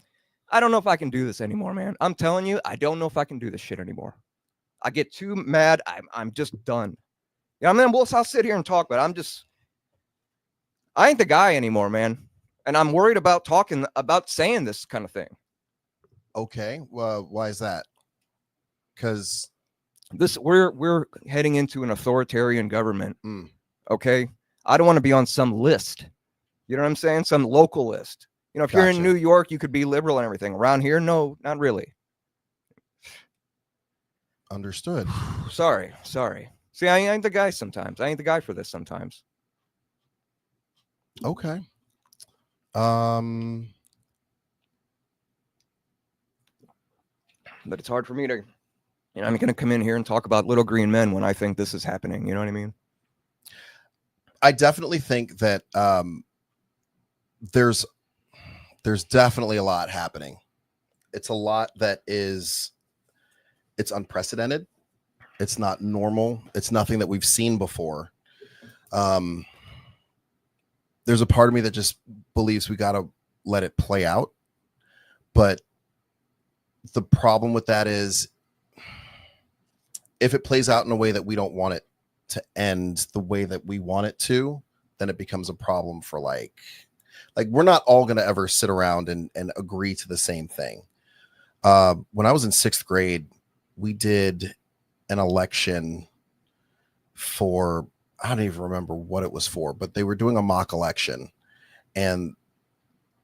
I don't know if I can do this anymore, man. I'm telling you, I don't know if I can do this shit anymore. I get too mad. I'm just done. Yeah, I mean, I'll sit here and talk, but I ain't the guy anymore, man. And I'm worried about saying this kind of thing. Okay. Well, why is that? Because we're heading into an authoritarian government. Okay. I don't want to be on some list. You know what I'm saying? Some local list. You know, if you're in New York, you could be liberal and everything. Around here, no, not really. Understood. Sorry. See, I ain't the guy sometimes. I ain't the guy for this sometimes. Okay. But it's hard for me to, I'm going to come in here and talk about little green men when I think this is happening. You know what I mean? I definitely think that there's definitely a lot happening. It's a lot that it's unprecedented. It's not normal. It's nothing that we've seen before. There's a part of me that just believes we got to let it play out. But the problem with that is if it plays out in a way that we don't want it to end the way that we want it to, then it becomes a problem for like we're not all going to ever sit around and agree to the same thing. When I was in 6th grade, we did an election for, I don't even remember what it was for, but they were doing a mock election and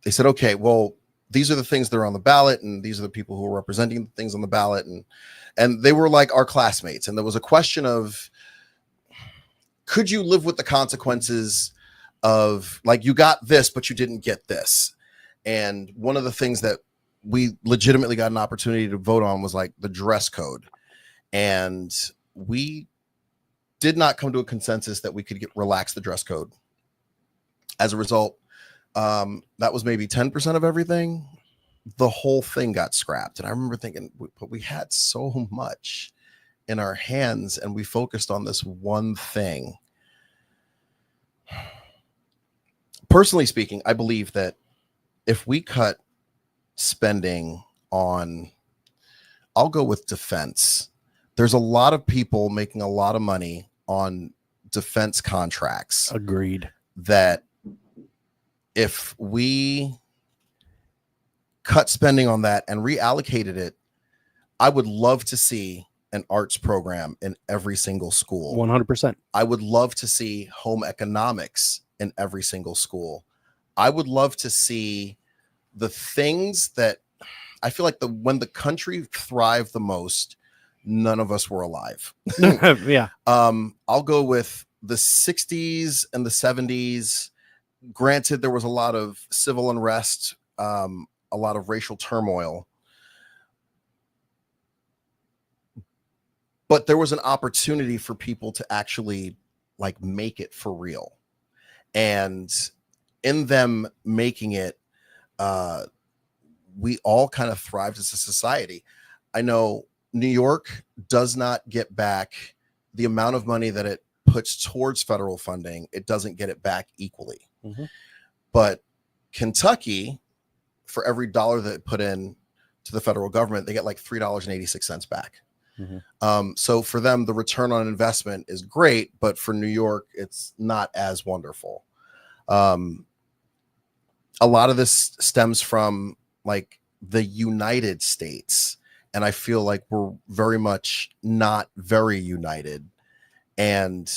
they said, okay, well, these are the things that are on the ballot and these are the people who are representing the things on the ballot. And they were like our classmates. And there was a question of, could you live with the consequences of like, you got this, but you didn't get this. And one of the things that we legitimately got an opportunity to vote on was like the dress code. And we did not come to a consensus that we could relax the dress code. As a result, that was maybe 10% of everything. The whole thing got scrapped. And I remember thinking, but we had so much in our hands and we focused on this one thing. Personally speaking, I believe that if we cut spending on, I'll go with defense. There's a lot of people making a lot of money on defense contracts. Agreed. That if we cut spending on that and reallocated it, I would love to see an arts program in every single school. 100%. I would love to see home economics in every single school. I would love to see the things that I feel like when the country thrived the most, none of us were alive. Yeah. I'll go with the 60s and the 70s. Granted, there was a lot of civil unrest, a lot of racial turmoil, but there was an opportunity for people to actually like make it for real. And in them making it, we all kind of thrived as a society. I know New York does not get back the amount of money that it puts towards federal funding. It doesn't get it back equally. Mm-hmm. But Kentucky, for every dollar that they put in to the federal government, they get like $3.86 back. So for them, the return on investment is great, but for New York, it's not as wonderful. A lot of this stems from like the United States, and I feel like we're very much not very united. And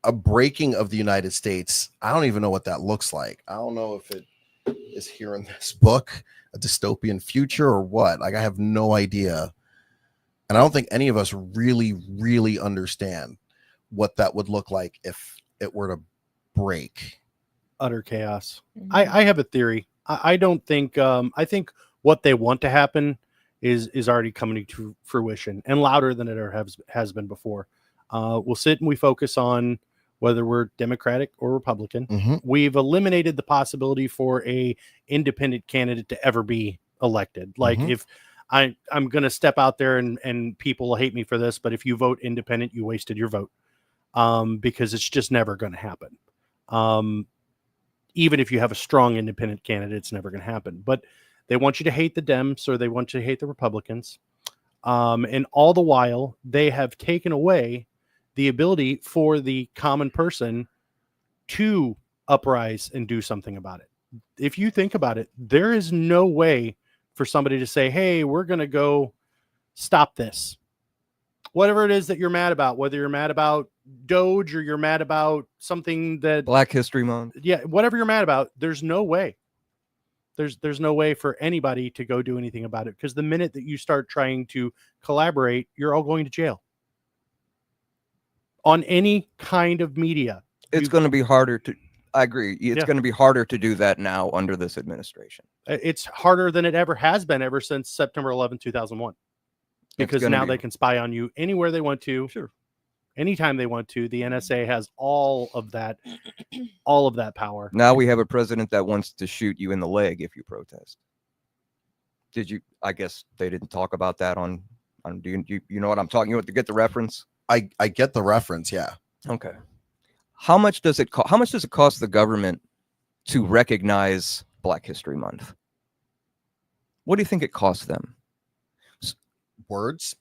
a breaking of the United States, I don't even know what that looks like. I don't know if it is here in this book, a dystopian future or what. Like, I have no idea. And I don't think any of us really, really understand what that would look like if it were to break. Utter chaos. I have a theory. I don't think, I think what they want to happen is already coming to fruition, and louder than it ever has been before. We'll sit and we focus on whether we're Democratic or Republican. We've eliminated the possibility for a independent candidate to ever be elected. Like, if I'm going to step out there and people will hate me for this, but if you vote independent, you wasted your vote, because it's just never going to happen. Even if you have a strong independent candidate, it's never going to happen. But they want you to hate the Dems, or they want you to hate the Republicans. And all the while, they have taken away the ability for the common person to uprise and do something about it. If you think about it, there is no way for somebody to say, hey, we're going to go stop this. Whatever it is that you're mad about, whether you're mad about Doge or you're mad about something that Black History Month. Yeah. Whatever you're mad about, there's no way. There's no way for anybody to go do anything about it, because the minute that you start trying to collaborate, you're all going to jail. On any kind of media. It's going to be harder to, I agree. It's going to be harder to do that now under this administration. It's harder than it ever has been ever since September 11, 2001. Because now they can spy on you anywhere they want to. Sure. Anytime they want to. The NSA has all of that power. Now we have a president that wants to shoot you in the leg if you protest. Did you, I guess they didn't talk about that on do you know what I'm talking about, to get the reference? I get the reference, yeah. Okay. How much does it cost the government to recognize Black History Month? What do you think it costs them? Words.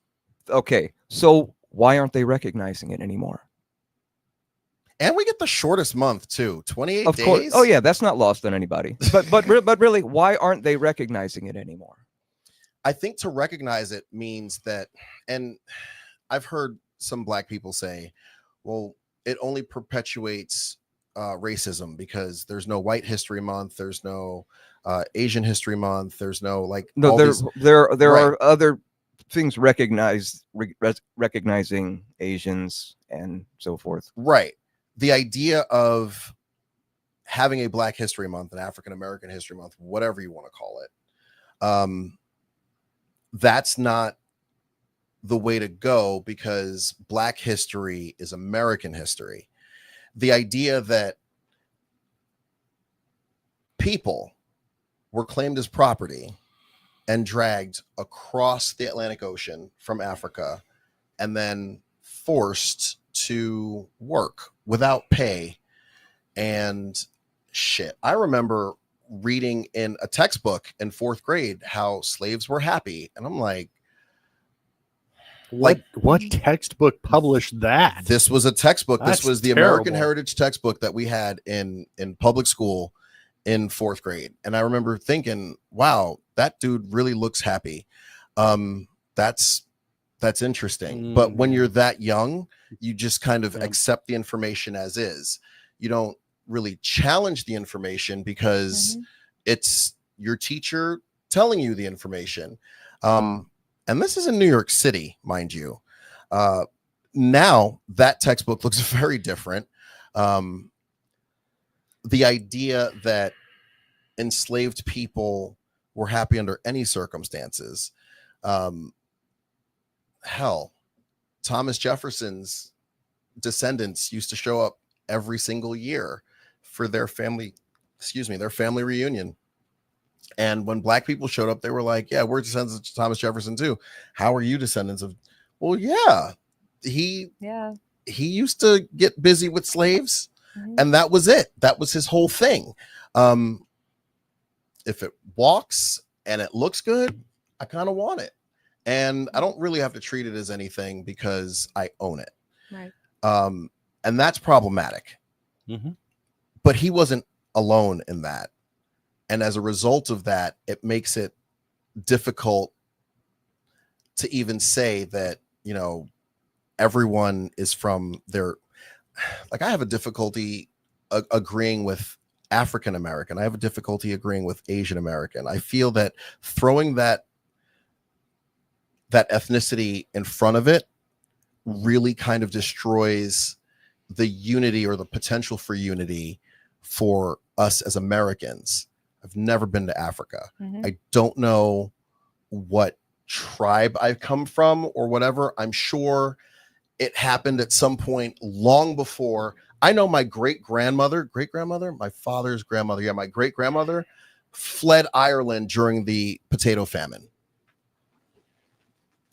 Okay, so why aren't they recognizing it anymore? And we get the shortest month too, 28 of days. Course. Oh yeah, that's not lost on anybody. But really, why aren't they recognizing it anymore? I think to recognize it means that, and I've heard some Black people say, well, it only perpetuates racism because there's no White History Month, there's no Asian History Month, there's no like. No, there right. are other things recognizing Asians and so forth. Right. The idea of having a Black History Month, an African American History Month, whatever you want to call it, that's not the way to go, because Black history is American history. The idea that people were claimed as property and dragged across the Atlantic Ocean from Africa and then forced to work without pay and shit. I remember reading in a textbook in 4th grade how slaves were happy, and I'm like, what textbook published that? This was a textbook. That's this was the terrible. American Heritage textbook that we had in public school in 4th grade. And I remember thinking, wow, that dude really looks happy. That's interesting. But when you're that young, you just kind of accept the information as is. You don't really challenge the information because it's your teacher telling you the information. And this is in New York City, mind you. Now that textbook looks very different. The idea that enslaved people were happy under any circumstances. Hell, Thomas Jefferson's descendants used to show up every single year for their family reunion. And when Black people showed up, they were like, yeah, we're descendants of Thomas Jefferson too. How are you descendants of? Well, yeah, he used to get busy with slaves. And that was it. That was his whole thing. If it walks and it looks good, I kind of want it. And I don't really have to treat it as anything because I own it. Right. And that's problematic. But he wasn't alone in that. And as a result of that, it makes it difficult to even say that, you know, everyone is from their, like, I have a difficulty agreeing with African American. I have a difficulty agreeing with Asian American. I feel that throwing that ethnicity in front of it really kind of destroys the unity or the potential for unity for us as Americans. I've never been to Africa. I don't know what tribe I come from or whatever. I'm sure it happened at some point long before. I know my great-grandmother, my father's grandmother, my great-grandmother fled Ireland during the potato famine.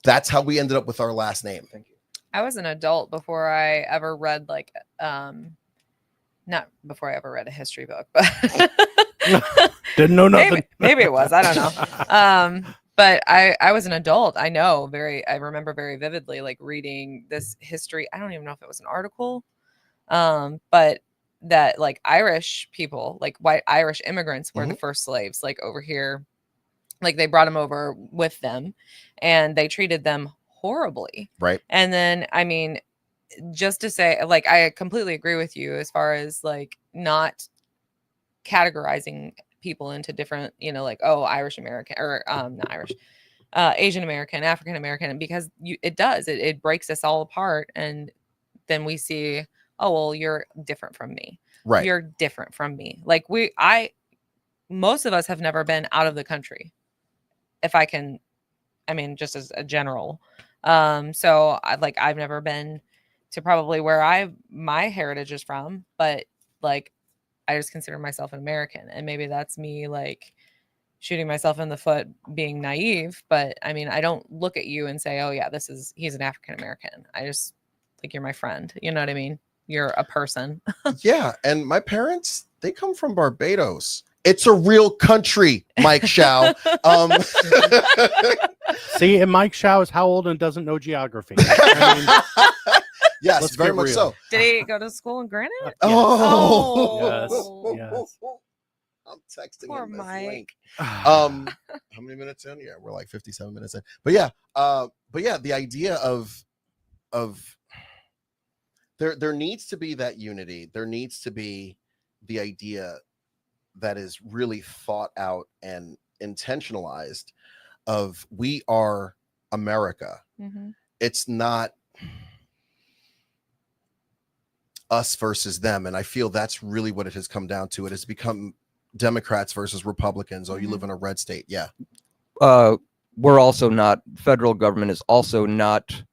That's how we ended up with our last name. Thank you. I was an adult before I ever read not before I ever read a history book, but didn't know nothing. Maybe it was. I don't know. But I was an adult. I remember very vividly like reading this history. I don't even know if it was an article, but that like Irish people, like white Irish immigrants were the first slaves, like over here, like they brought them over with them and they treated them horribly. Right. And then, I mean, just to say, like, I completely agree with you as far as like not categorizing people into different, you know, like, oh, Irish American or not Irish, Asian American, African American, because it breaks us all apart. And then we see, oh, well, you're different from me. Right. You're different from me. Like most of us have never been out of the country. Just as a general. So I've never been to probably where my heritage is from, but like, I just consider myself an American, and maybe that's me like shooting myself in the foot being naive. But I mean, I don't look at you and say, oh yeah, he's an African American. I just think you're my friend. You know what I mean? You're a person. Yeah. And my parents, they come from Barbados. It's a real country, Mike Shao. See, and Mike Shao is how old and doesn't know geography. Yes, very much so. Did he go to school in Granite? Yes. Oh, yes. I'm texting Poor him this Mike. link. How many minutes in? Yeah, we're like 57 minutes in. But yeah, the idea of there needs to be that unity. There needs to be the idea that is really thought out and intentionalized of we are America. It's not us versus them. And I feel that's really what it has come down to. It has become Democrats versus Republicans. Oh, you live in a red state. Yeah. We're also not, federal government is also not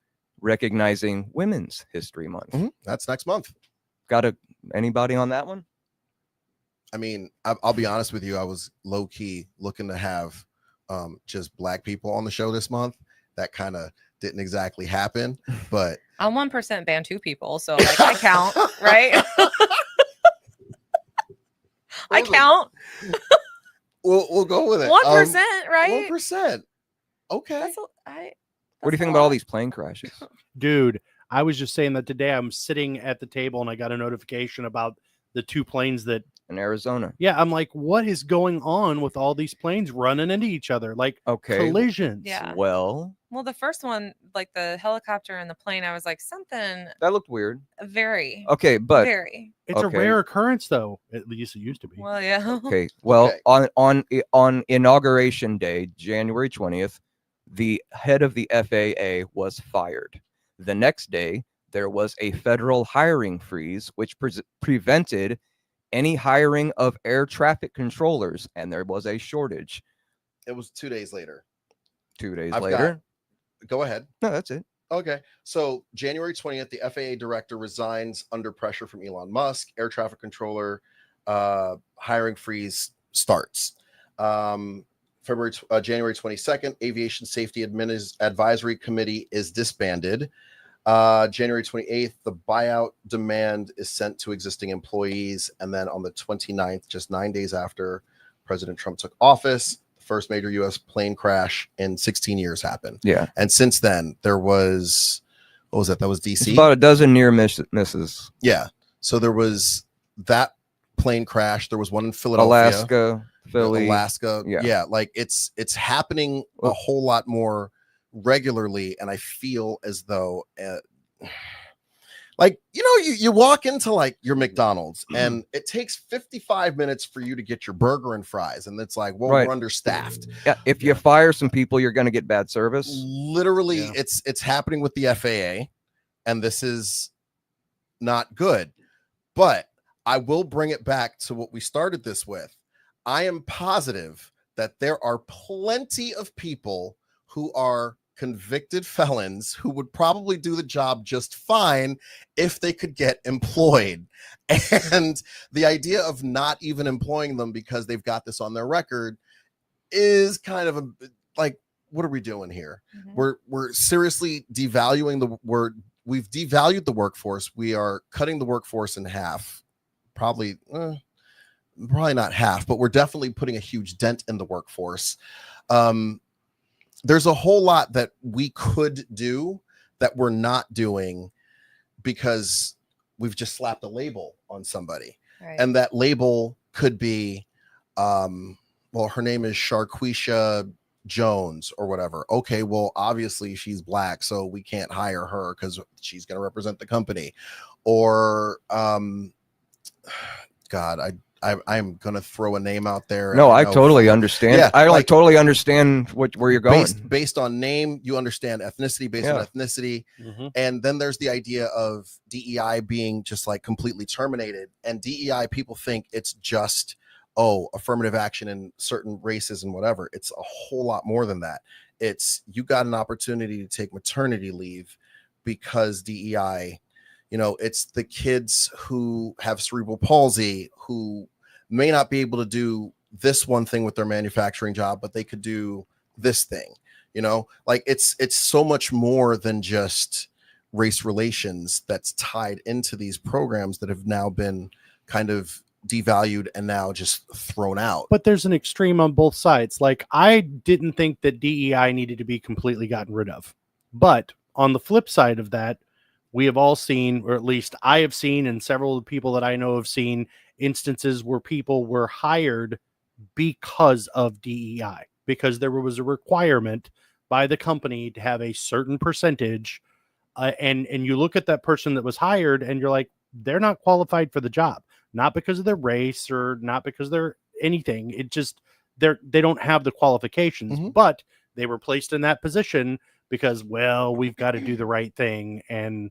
recognizing Women's History Month. That's next month. Anybody on that one? I mean, I'll be honest with you. I was low key looking to have just Black people on the show this month. That kind of didn't exactly happen, but I'm 1% Bantu people, so like I count, right? I count. We'll go with it. 1%, right? 1%. Okay. What do you think about all these plane crashes? Dude, I was just saying that today. I'm sitting at the table and I got a notification about the 2 planes that in Arizona. Yeah, I'm like, what is going on with all these planes running into each other? Like collisions. Yeah. Well, the first one, like the helicopter and the plane, I was like, something that looked weird. Very. Okay, but it's a rare occurrence, though. At least it used to be. Well, yeah. Okay. Well, on Inauguration Day, January 20th, the head of the FAA was fired. The next day, there was a federal hiring freeze, which prevented any hiring of air traffic controllers, and there was a shortage. It was 2 days later. 2 days later. Go ahead. No, that's it. Okay. So January 20th, the FAA director resigns under pressure from Elon Musk. Air traffic controller hiring freeze starts. January 22nd, Aviation Safety Advisory Committee is disbanded. January 28th, the buyout demand is sent to existing employees. And then on the 29th, just 9 days after President Trump took office, the first major U.S. plane crash in 16 years happened. Yeah. And since then, there was, what was that? That was DC? It's about a dozen near misses. Yeah. So there was that plane crash. There was one in Philadelphia. Alaska. Yeah. Like it's happening a whole lot more regularly, and I feel as though like you walk into like your McDonald's and it takes 55 minutes for you to get your burger and fries, and it's like, well, we're understaffed. Yeah, if you fire some people, you're going to get bad service. Literally, it's happening with the FAA, and this is not good. But I will bring it back to what we started this with. I am positive that there are plenty of people who are convicted felons who would probably do the job just fine if they could get employed. And the idea of not even employing them because they've got this on their record is kind of like, what are we doing here? We're seriously devaluing we've devalued the workforce. We are cutting the workforce in half, probably not half, but we're definitely putting a huge dent in the workforce. There's a whole lot that we could do that we're not doing because we've just slapped a label on somebody. Right. And that label could be, well, her name is Sharquisha Jones or whatever. Okay, well, obviously she's black, so we can't hire her because she's going to represent the company. Or, God, I'm going to throw a name out there. No, I totally understand. Yeah, I totally understand where you're going. Based on name, you understand affinities based on ethnicity. And then there's the idea of DEI being just like completely terminated. And DEI, people think it's just, affirmative action in certain races and whatever. It's a whole lot more than that. It's, you got an opportunity to take maternity leave because DEI, it's the kids who have cerebral palsy who may not be able to do this one thing with their manufacturing job, but they could do this thing, like it's so much more than just race relations that's tied into these programs that have now been kind of devalued and now just thrown out. But there's an extreme on both sides. Like, I didn't think that DEI needed to be completely gotten rid of, but on the flip side of that, we have all seen, or at least I have seen, and several of the people that I know have seen, instances where people were hired because of DEI, because there was a requirement by the company to have a certain percentage. And you look at that person that was hired and you're like, they're not qualified for the job, not because of their race or not because they're anything. It just, they don't have the qualifications, but they were placed in that position because, well, we've got to do the right thing and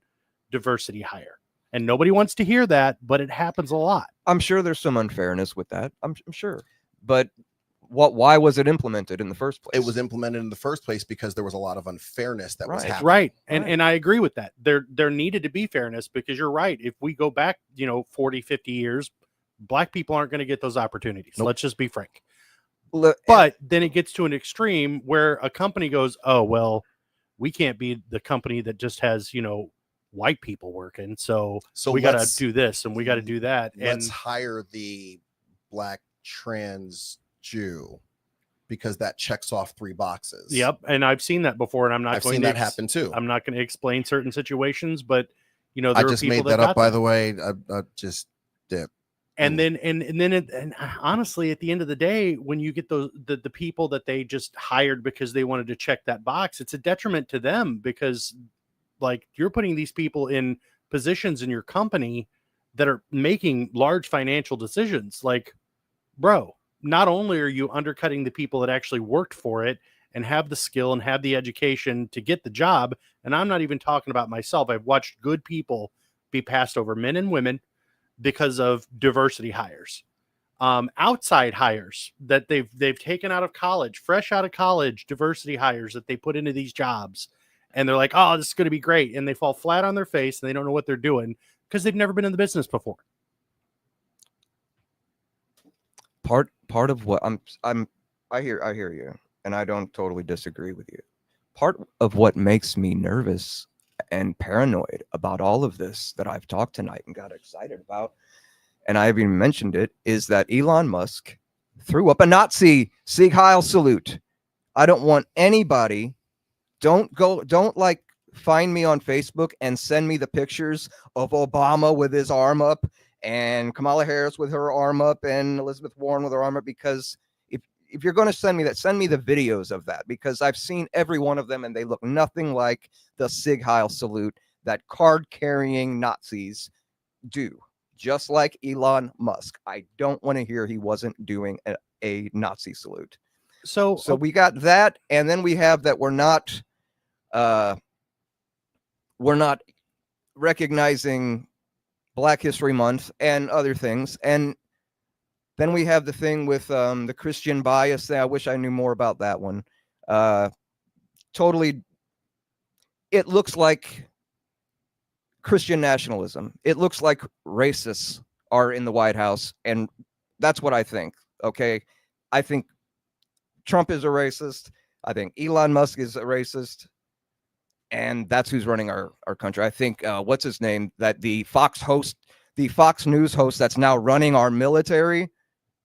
diversity hire. And nobody wants to hear that, but it happens a lot. I'm sure there's some unfairness with that. I'm sure. But why was it implemented in the first place? It was implemented in the first place because there was a lot of unfairness that was happening. Right. And I agree with that. There needed to be fairness, because you're right. If we go back, 40, 50 years, black people aren't going to get those opportunities. Nope. Let's just be frank. But then it gets to an extreme where a company goes, oh, well, we can't be the company that just has, white people working. So we got to do this and we got to do that. Let's hire the black trans Jew because that checks off 3 boxes. Yep. And I've seen that before, and I've seen that happen too. I'm not going to explain certain situations, but there I just made that up, by the way. I just did. And then honestly, at the end of the day, when you get the people that they just hired because they wanted to check that box, it's a detriment to them, because like, you're putting these people in positions in your company that are making large financial decisions. Like, bro, not only are you undercutting the people that actually worked for it and have the skill and have the education to get the job, and I'm not even talking about myself. I've watched good people be passed over, men and women, because of diversity hires, outside hires that they've taken out of college, fresh out of college, diversity hires that they put into these jobs. And they're like, oh, this is going to be great. And they fall flat on their face and they don't know what they're doing because they've never been in the business before. Part of what I hear you, and I don't totally disagree with you. Part of what makes me nervous and paranoid about all of this that I've talked tonight and got excited about, and I've even mentioned it, is that Elon Musk threw up a Nazi Sieg Heil salute. I don't want anybody, don't like find me on Facebook and send me the pictures of Obama with his arm up and Kamala Harris with her arm up and Elizabeth Warren with her arm up, because if you're going to send me that, send me the videos of that, because I've seen every one of them and they look nothing like the Sieg Heil salute that card-carrying Nazis do, just like Elon Musk. I don't want to hear he wasn't doing a Nazi salute. So we got that, and then we have that we're not recognizing Black History Month and other things, and then we have the thing with the Christian bias. I wish I knew more about that one. Totally, it looks like Christian nationalism. It looks like racists are in the White House, and that's what I think. Okay, I think Trump is a racist. I think Elon Musk is a racist, and that's who's running our country. I think what's his name? That the Fox News host that's now running our military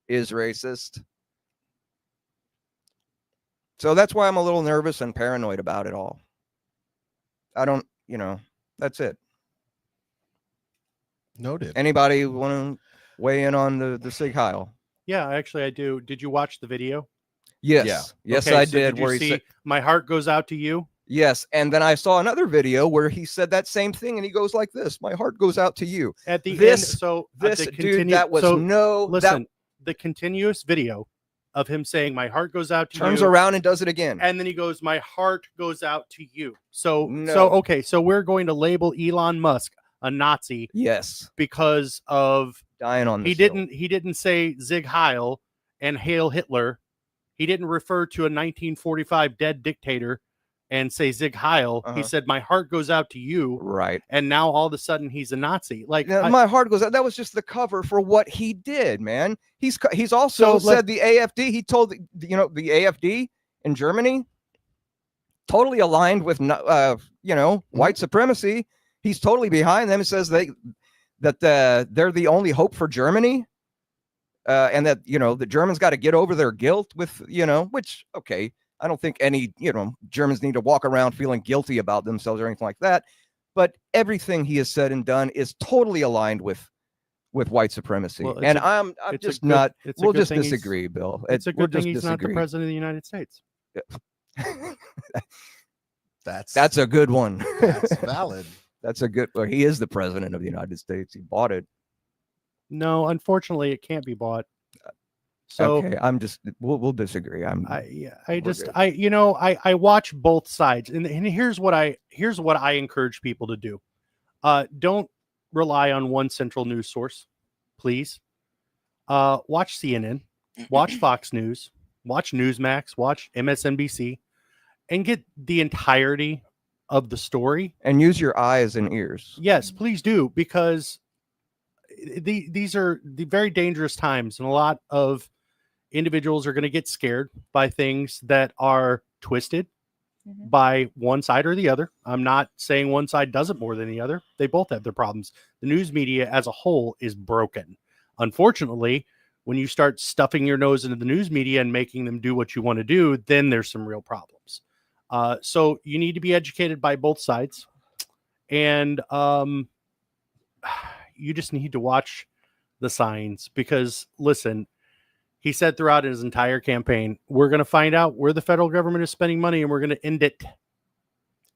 is racist. So that's why I'm a little nervous and paranoid about it all. I don't, that's it. Noted. Anybody want to weigh in on the Sieg Heil? Yeah, actually I do. Did you watch the video? Yes. Yeah. Yes, okay, I so did. Did you where see he said, my heart goes out to you? yes. And then I saw another video where he said that same thing and he goes like this: my heart goes out to you. At the This- end, so This the dude, that was listen, the continuous video of him saying my heart goes out to turns you, around and does it again. and then he goes, my heart goes out to you. So No. okay, so we're going to label Elon Musk a Nazi Yes. because of Dying on he this hill. didn't say Sieg Heil and Hail Hitler. He didn't refer to a 1945 dead dictator and say Sieg Heil. He said my heart goes out to you. Right. And now all of a sudden he's a Nazi. Like Now, my heart goes out. That was just the cover for what he did, man. He's also said the AFD. He told the AFD in Germany totally aligned with white supremacy. He's totally behind them. It says they're the only hope for Germany, and that the Germans got to get over their guilt with which okay. I don't think any Germans need to walk around feeling guilty about themselves or anything like that. But everything he has said and done is totally aligned with white supremacy. Well, and I'm just not. We'll just disagree, Bill. It's a good thing he's not the president of the United States. That's a good one. That's valid. That's a good. Well, he is the president of the United States. He bought it. No, unfortunately, it can't be bought. So okay, we'll disagree. I watch both sides, and here's what I encourage people to do. Don't rely on one central news source, please. Watch CNN, watch Fox News, watch Newsmax, watch MSNBC, and get the entirety of the story. And use your eyes and ears. Yes, please do, because these are the very dangerous times, and a lot of individuals are going to get scared by things that are twisted by one side or the other. I'm not saying one side does it more than the other. They both have their problems. The news media as a whole is broken. Unfortunately, when you start stuffing your nose into the news media and making them do what you want to do, then there's some real problems. So you need to be educated by both sides. And you just need to watch the signs, because listen, he said throughout his entire campaign, we're going to find out where the federal government is spending money and we're going to end it.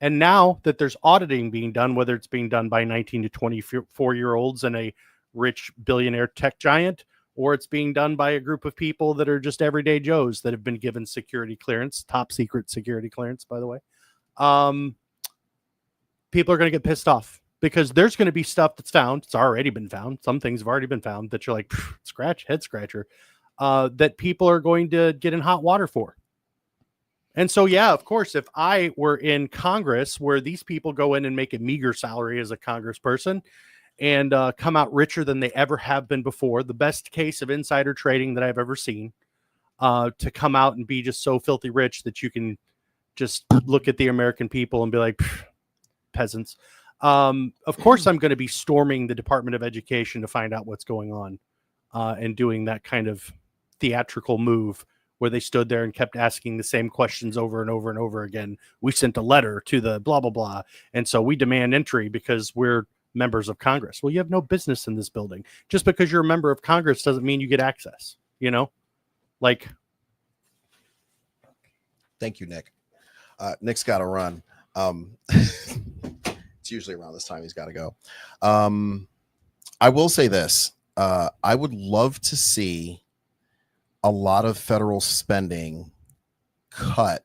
And now that there's auditing being done, whether it's being done by 19 to 24-year-olds and a rich billionaire tech giant, or it's being done by a group of people that are just everyday Joes that have been given security clearance, top secret security clearance, by the way, people are going to get pissed off, because there's going to be stuff that's found. It's already been found. Some things have already been found that you're like, head scratcher. That people are going to get in hot water for. And so, yeah, of course, if I were in Congress where these people go in and make a meager salary as a congressperson and come out richer than they ever have been before, the best case of insider trading that I've ever seen, to come out and be just so filthy rich that you can just look at the American people and be like, peasants. Of course, I'm going to be storming the Department of Education to find out what's going on, and doing that kind of theatrical move where they stood there and kept asking the same questions over and over and over again. We sent a letter to the blah, blah, blah. And so we demand entry because we're members of Congress. Well, you have no business in this building. Just because you're a member of Congress doesn't mean you get access, you know? Like. Thank you, Nick. Nick's got to run. It's usually around this time he's got to go. I will say this. I would love to see a lot of federal spending cut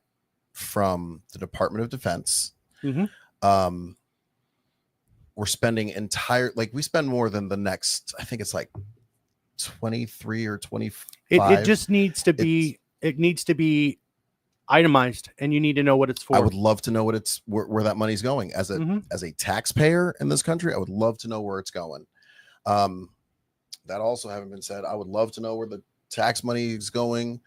from the Department of Defense. Mm-hmm. We're spending we spend more than the next, I think it's like 23 or 25. It just needs to be, it needs to be itemized, and you need to know what it's for. I would love to know what where that money's going as a taxpayer in this country. I would love to know where it's going. That also having been said, I would love to know where the tax money is going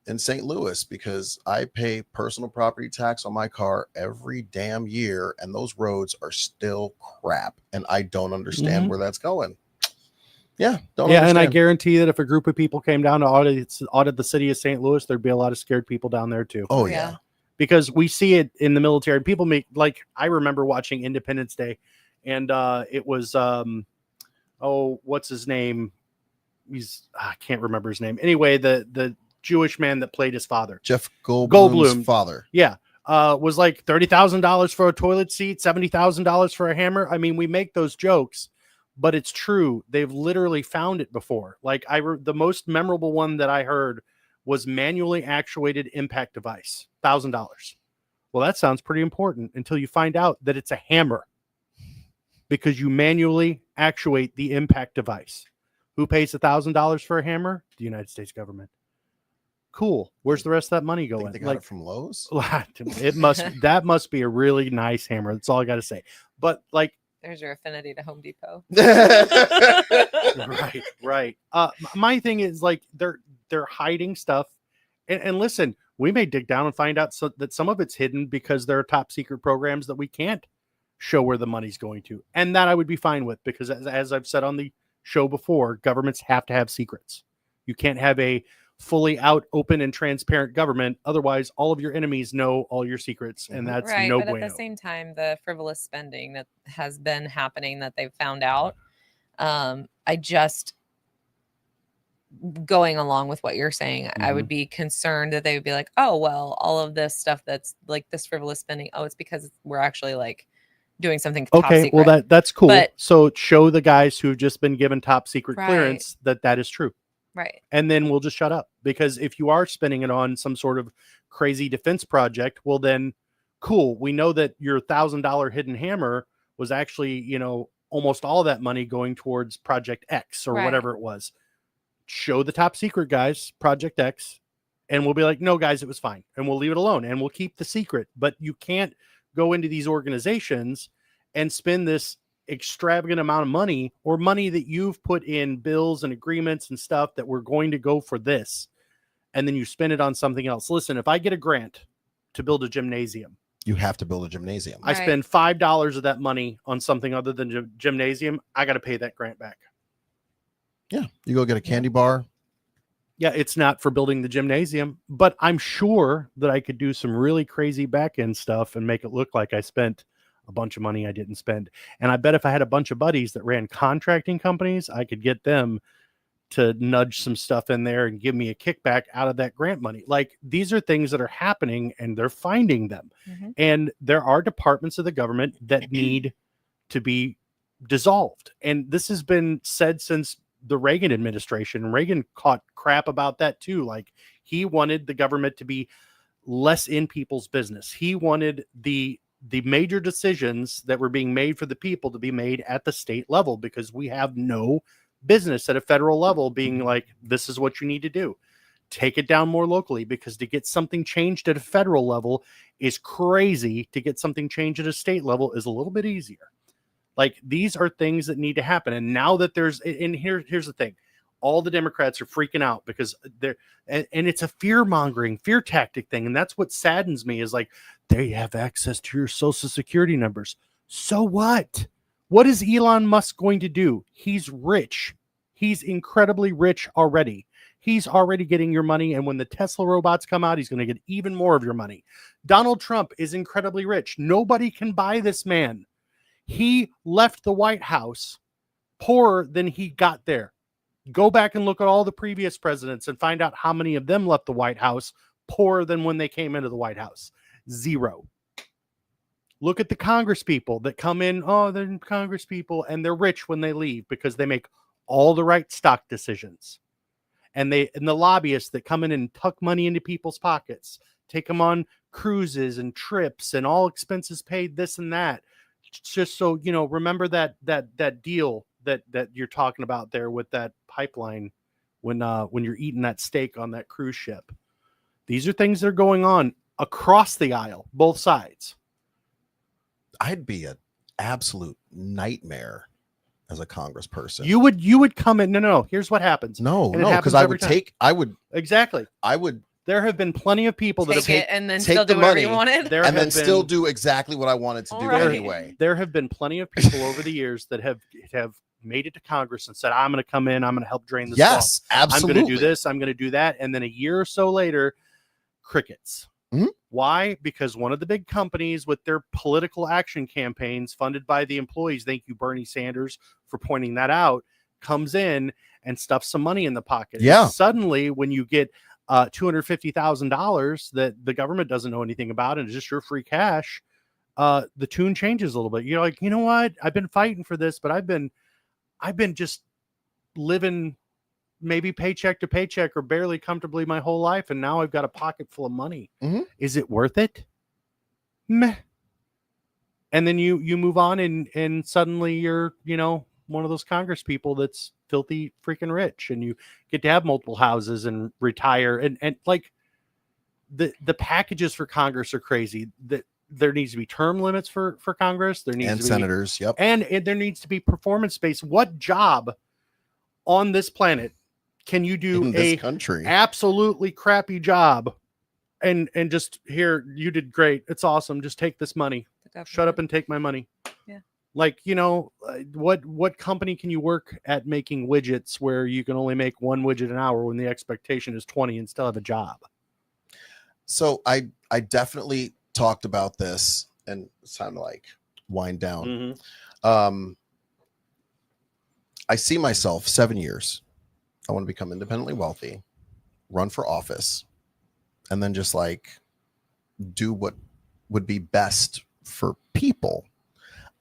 in St. Louis, because I pay personal property tax on my car every damn year, and those roads are still crap, and I don't understand where that's going. Yeah, and I guarantee that if a group of people came down to audit the city of St. Louis, there'd be a lot of scared people down there too. Oh yeah, because we see it in the military. People I remember watching Independence Day, and it was what's his name? I can't remember his name. Anyway, the Jewish man that played his father, Jeff Goldblum's father. Yeah. Was like $30,000 for a toilet seat, $70,000 for a hammer. I mean, we make those jokes, but it's true. They've literally found it before. Like the most memorable one that I heard was manually actuated impact device, $1,000. Well, that sounds pretty important until you find out that it's a hammer, because you manually actuate the impact device. Who pays $1,000 for a hammer? The United States government. Cool. Where's the rest of that money going? They got it from Lowe's. That must be a really nice hammer. That's all I got to say. But there's your affinity to Home Depot. Right. My thing is they're hiding stuff, and listen, we may dig down and find out that some of it's hidden because there are top secret programs that we can't show where the money's going to, and that I would be fine with, because as I've said on the show before, governments have to have secrets. You can't have a fully out, open, and transparent government. Otherwise, all of your enemies know all your secrets, and that's no bueno. But at the same time, the frivolous spending that has been happening that they've found out, I just, going along with what you're saying, I would be concerned that they would be like, oh, well, all of this stuff that's like this frivolous spending, it's because we're actually doing something top secret. Well, that's cool. So show the guys who've just been given top secret clearance that is true. Right. And then we'll just shut up, because if you are spending it on some sort of crazy defense project, well then cool. We know that your $1,000 hidden hammer was actually, almost all that money going towards Project X or whatever it was. Show the top secret guys Project X, and we'll be like, no guys, it was fine. And we'll leave it alone and we'll keep the secret. But you can't go into these organizations and spend this extravagant amount of money, or money that you've put in bills and agreements and stuff that we're going to go for this, and then you spend it on something else. Listen, if I get a grant to build a gymnasium, you have to build a gymnasium. I spend $5 of that money on something other than gymnasium, I got to pay that grant back. Yeah. You go get a candy bar. Yeah, it's not for building the gymnasium, but I'm sure that I could do some really crazy back end stuff and make it look like I spent a bunch of money I didn't spend. And I bet if I had a bunch of buddies that ran contracting companies, I could get them to nudge some stuff in there and give me a kickback out of that grant money. These are things that are happening, and they're finding them. And there are departments of the government that need to be dissolved. And this has been said since the Reagan administration. Reagan caught crap about that too. He wanted the government to be less in people's business. He wanted the major decisions that were being made for the people to be made at the state level, because we have no business at a federal level being like, this is what you need to do. Take it down more locally, because to get something changed at a federal level is crazy. To get something changed at a state level is a little bit easier. These are things that need to happen. And now that here's the thing. All the Democrats are freaking out because and it's a fear tactic thing. And that's what saddens me is they have access to your social security numbers. So what? What is Elon Musk going to do? He's rich. He's incredibly rich already. He's already getting your money. And when the Tesla robots come out, he's going to get even more of your money. Donald Trump is incredibly rich. Nobody can buy this man. He left the White House poorer than he got there. Go back and look at all the previous presidents and find out how many of them left the White House poorer than when they came into the White House. 0. Look at the Congress people that come in. Oh, they're Congress people, and they're rich when they leave because they make all the right stock decisions. And the lobbyists that come in and tuck money into people's pockets, take them on cruises and trips and all expenses paid, this and that. Just so you know, remember that deal that you're talking about there with that pipeline when you're eating that steak on that cruise ship. These are things that are going on across the aisle, both sides. I'd be an absolute nightmare as a congressperson. You would come in. No. Here's what happens. No, because I would exactly. There have been plenty of people that have it and then take still the do whatever money you wanted. and then still do exactly what I wanted to do anyway. There have been plenty of people over the years that have made it to Congress and said, "I'm going to come in. I'm going to help drain the swamp. Yes, absolutely. I'm going to do this. I'm going to do that." And then a year or so later, crickets. Mm-hmm. Why? Because one of the big companies with their political action campaigns funded by the employees, thank you, Bernie Sanders, for pointing that out, comes in and stuffs some money in the pocket. Yeah. And suddenly, when you get $250,000 that the government doesn't know anything about and it's just your free cash, the tune changes a little bit. You're like, you know what? I've been fighting for this, but I've been just living maybe paycheck to paycheck or barely comfortably my whole life, and now I've got a pocket full of money. Mm-hmm. Is it worth it? Meh. And then you move on and suddenly you're, one of those Congress people that's filthy freaking rich, and you get to have multiple houses and retire and like the packages for Congress are crazy. That there needs to be term limits for Congress. There needs to be senators. Yep. And there needs to be performance based. What job on this planet can you do in this country absolutely crappy job and just here, you did great. It's awesome. Just take this money. Shut up and take my money. Yeah. Like, what company can you work at making widgets where you can only make one widget an hour when the expectation is 20 and still have a job? So I definitely talked about this, and it's time to like wind down. Mm-hmm. I see myself 7 years. I want to become independently wealthy, run for office, and then just like do what would be best for people.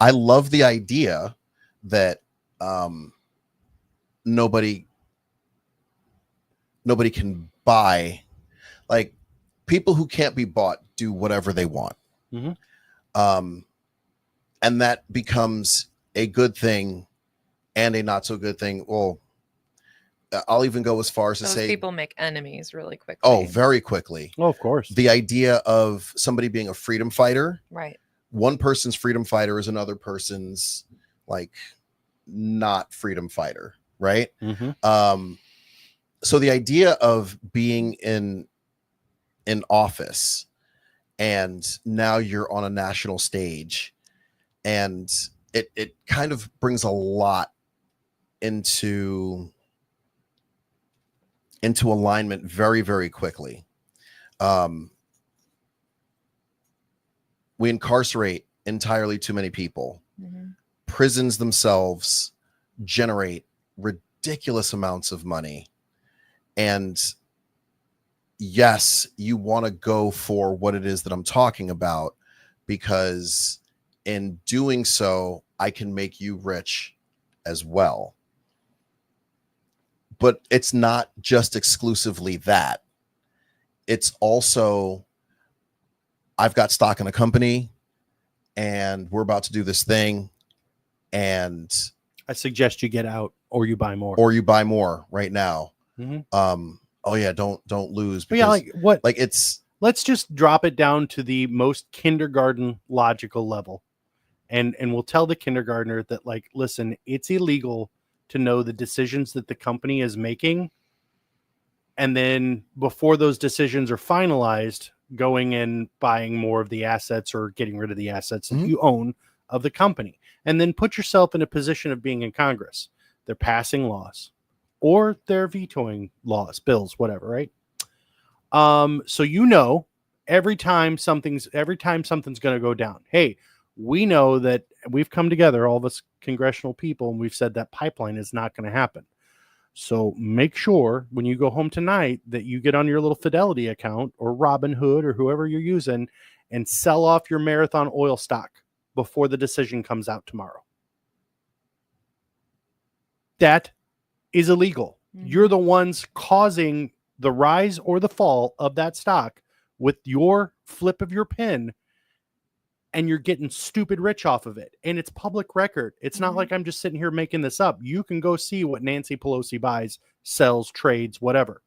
I love the idea that nobody can buy, like people who can't be bought do whatever they want. Mm-hmm. And that becomes a good thing and a not so good thing. Well, I'll even go as far as to say people make enemies really quickly. Oh, very quickly. Oh, of course. The idea of somebody being a freedom fighter. Right. One person's freedom fighter is another person's like not freedom fighter. Right. Mm-hmm. So the idea of being in office and now you're on a national stage, and it kind of brings a lot into alignment very, very quickly. We incarcerate entirely too many people. Mm-hmm. Prisons themselves generate ridiculous amounts of money. And yes, you want to go for what it is that I'm talking about, because in doing so, I can make you rich as well. But it's not just exclusively that. It's also, I've got stock in a company and we're about to do this thing, and I suggest you get out or you buy more. Or you buy more right now. Mm-hmm. Oh yeah, don't lose. Because, let's just drop it down to the most kindergarten logical level. And we'll tell the kindergartner that, like, listen, it's illegal to know the decisions that the company is making, and then before those decisions are finalized, going and buying more of the assets or getting rid of the assets that you own of the company, and then put yourself in a position of being in Congress. They're passing laws or they're vetoing laws, bills, whatever, right? So every time something's going to go down. Hey, we know that we've come together, all of us congressional people, and we've said that pipeline is not going to happen. So make sure when you go home tonight that you get on your little Fidelity account or Robinhood or whoever you're using and sell off your Marathon oil stock before the decision comes out tomorrow. That is illegal. Mm-hmm. You're the ones causing the rise or the fall of that stock with your flip of your pen, and you're getting stupid rich off of it. And it's public record. It's not like I'm just sitting here making this up. You can go see what Nancy Pelosi buys, sells, trades, whatever.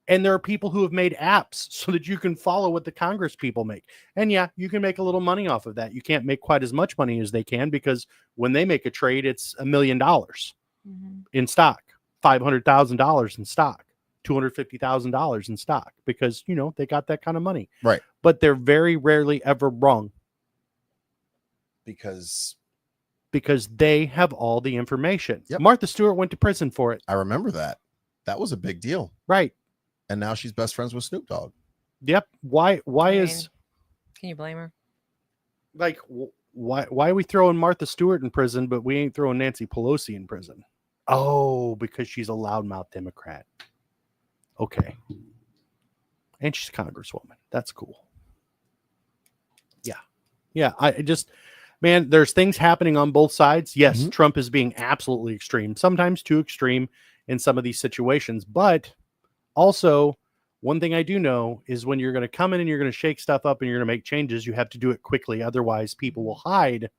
And there are people who have made apps so that you can follow what the Congress people make. And yeah, you can make a little money off of that. You can't make quite as much money as they can, because when they make a trade, it's $1 million in stock, $500,000 in stock, $250,000 in stock, because, they got that kind of money. Right. But they're very rarely ever wrong. Because they have all the information. Yep. Martha Stewart went to prison for it. I remember that. That was a big deal. Right. And now she's best friends with Snoop Dogg. Yep. Why can you blame her? Like, why are we throwing Martha Stewart in prison, but we ain't throwing Nancy Pelosi in prison? Oh, because she's a loudmouth Democrat. Okay. And she's a congresswoman. That's cool. Yeah. Man, there's things happening on both sides. Yes, Trump is being absolutely extreme, sometimes too extreme in some of these situations. But also, one thing I do know is when you're going to come in and you're going to shake stuff up and you're going to make changes, you have to do it quickly. Otherwise, people will hide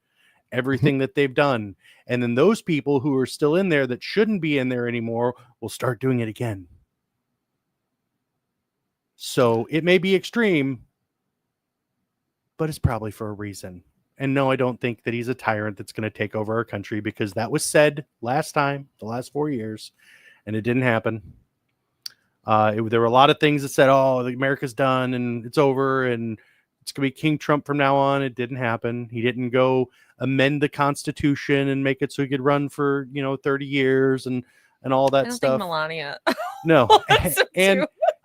everything that they've done. And then those people who are still in there that shouldn't be in there anymore will start doing it again. So it may be extreme, but it's probably for a reason. And no, I don't think that he's a tyrant that's going to take over our country, because that was said last time, the last 4 years, and it didn't happen. There were a lot of things that said, America's done and it's over and it's going to be King Trump from now on. It didn't happen. He didn't go amend the Constitution and make it so he could run for, 30 years and all that stuff. I don't think Melania. No.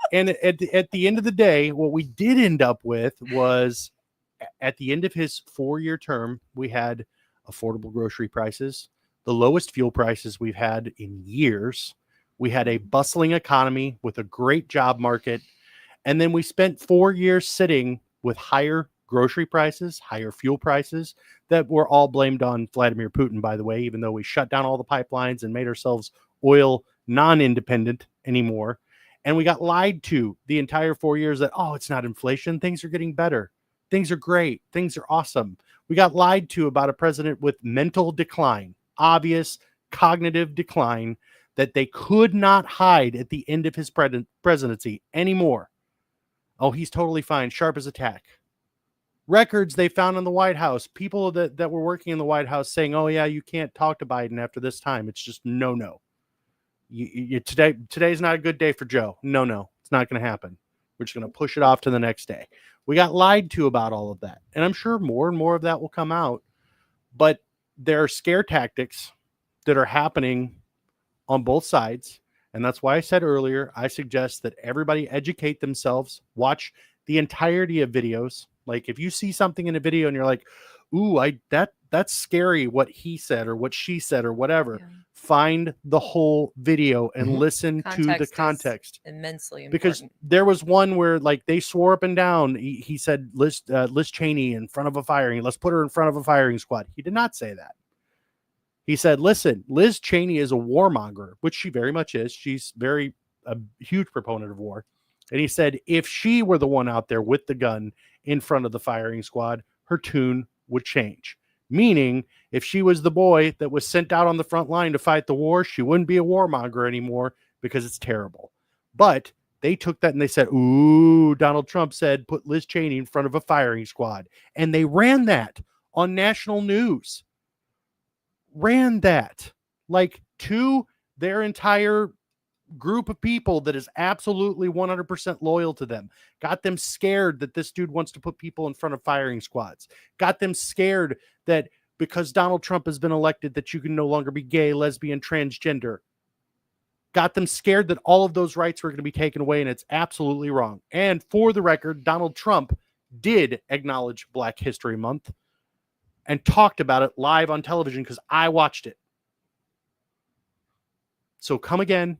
and at the end of the day, what we did end up with was, at the end of his 4-year term, we had affordable grocery prices, the lowest fuel prices we've had in years. We had a bustling economy with a great job market. And then we spent 4 years sitting with higher grocery prices, higher fuel prices that were all blamed on Vladimir Putin, by the way, even though we shut down all the pipelines and made ourselves oil non-independent anymore. And we got lied to the entire 4 years that, it's not inflation. Things are getting better. Things are great. Things are awesome. We got lied to about a president with mental decline, obvious cognitive decline that they could not hide at the end of his presidency anymore. Oh, he's totally fine. Sharp as a tack. Records they found in the White House. People that were working in the White House saying, oh, yeah, you can't talk to Biden after this time. It's just no. Today's not a good day for Joe. No. It's not going to happen. We're just going to push it off to the next day. We got lied to about all of that. And I'm sure more and more of that will come out. But there are scare tactics that are happening on both sides. And that's why I said earlier, I suggest that everybody educate themselves, watch the entirety of videos. Like if you see something in a video and you're like, ooh, that's scary what he said or what she said or whatever. Yeah. Find the whole video and listen to the context. Immensely important. Because there was one where like they swore up and down. He said Liz Cheney in front of a firing. Let's put her in front of a firing squad. He did not say that. He said, listen, Liz Cheney is a warmonger, which she very much is. She's a huge proponent of war. And he said, if she were the one out there with the gun in front of the firing squad, her tune would change. Meaning, if she was the boy that was sent out on the front line to fight the war, she wouldn't be a warmonger anymore because it's terrible. But they took that and they said, ooh, Donald Trump said, put Liz Cheney in front of a firing squad. And they ran that on national news. Ran that like to their entire group of people that is absolutely 100% loyal to them. Got them scared that this dude wants to put people in front of firing squads. Got them scared that because Donald Trump has been elected that you can no longer be gay, lesbian, transgender. Got them scared that all of those rights were going to be taken away, and it's absolutely wrong. And for the record, Donald Trump did acknowledge Black History Month and talked about it live on television because I watched it. So come again.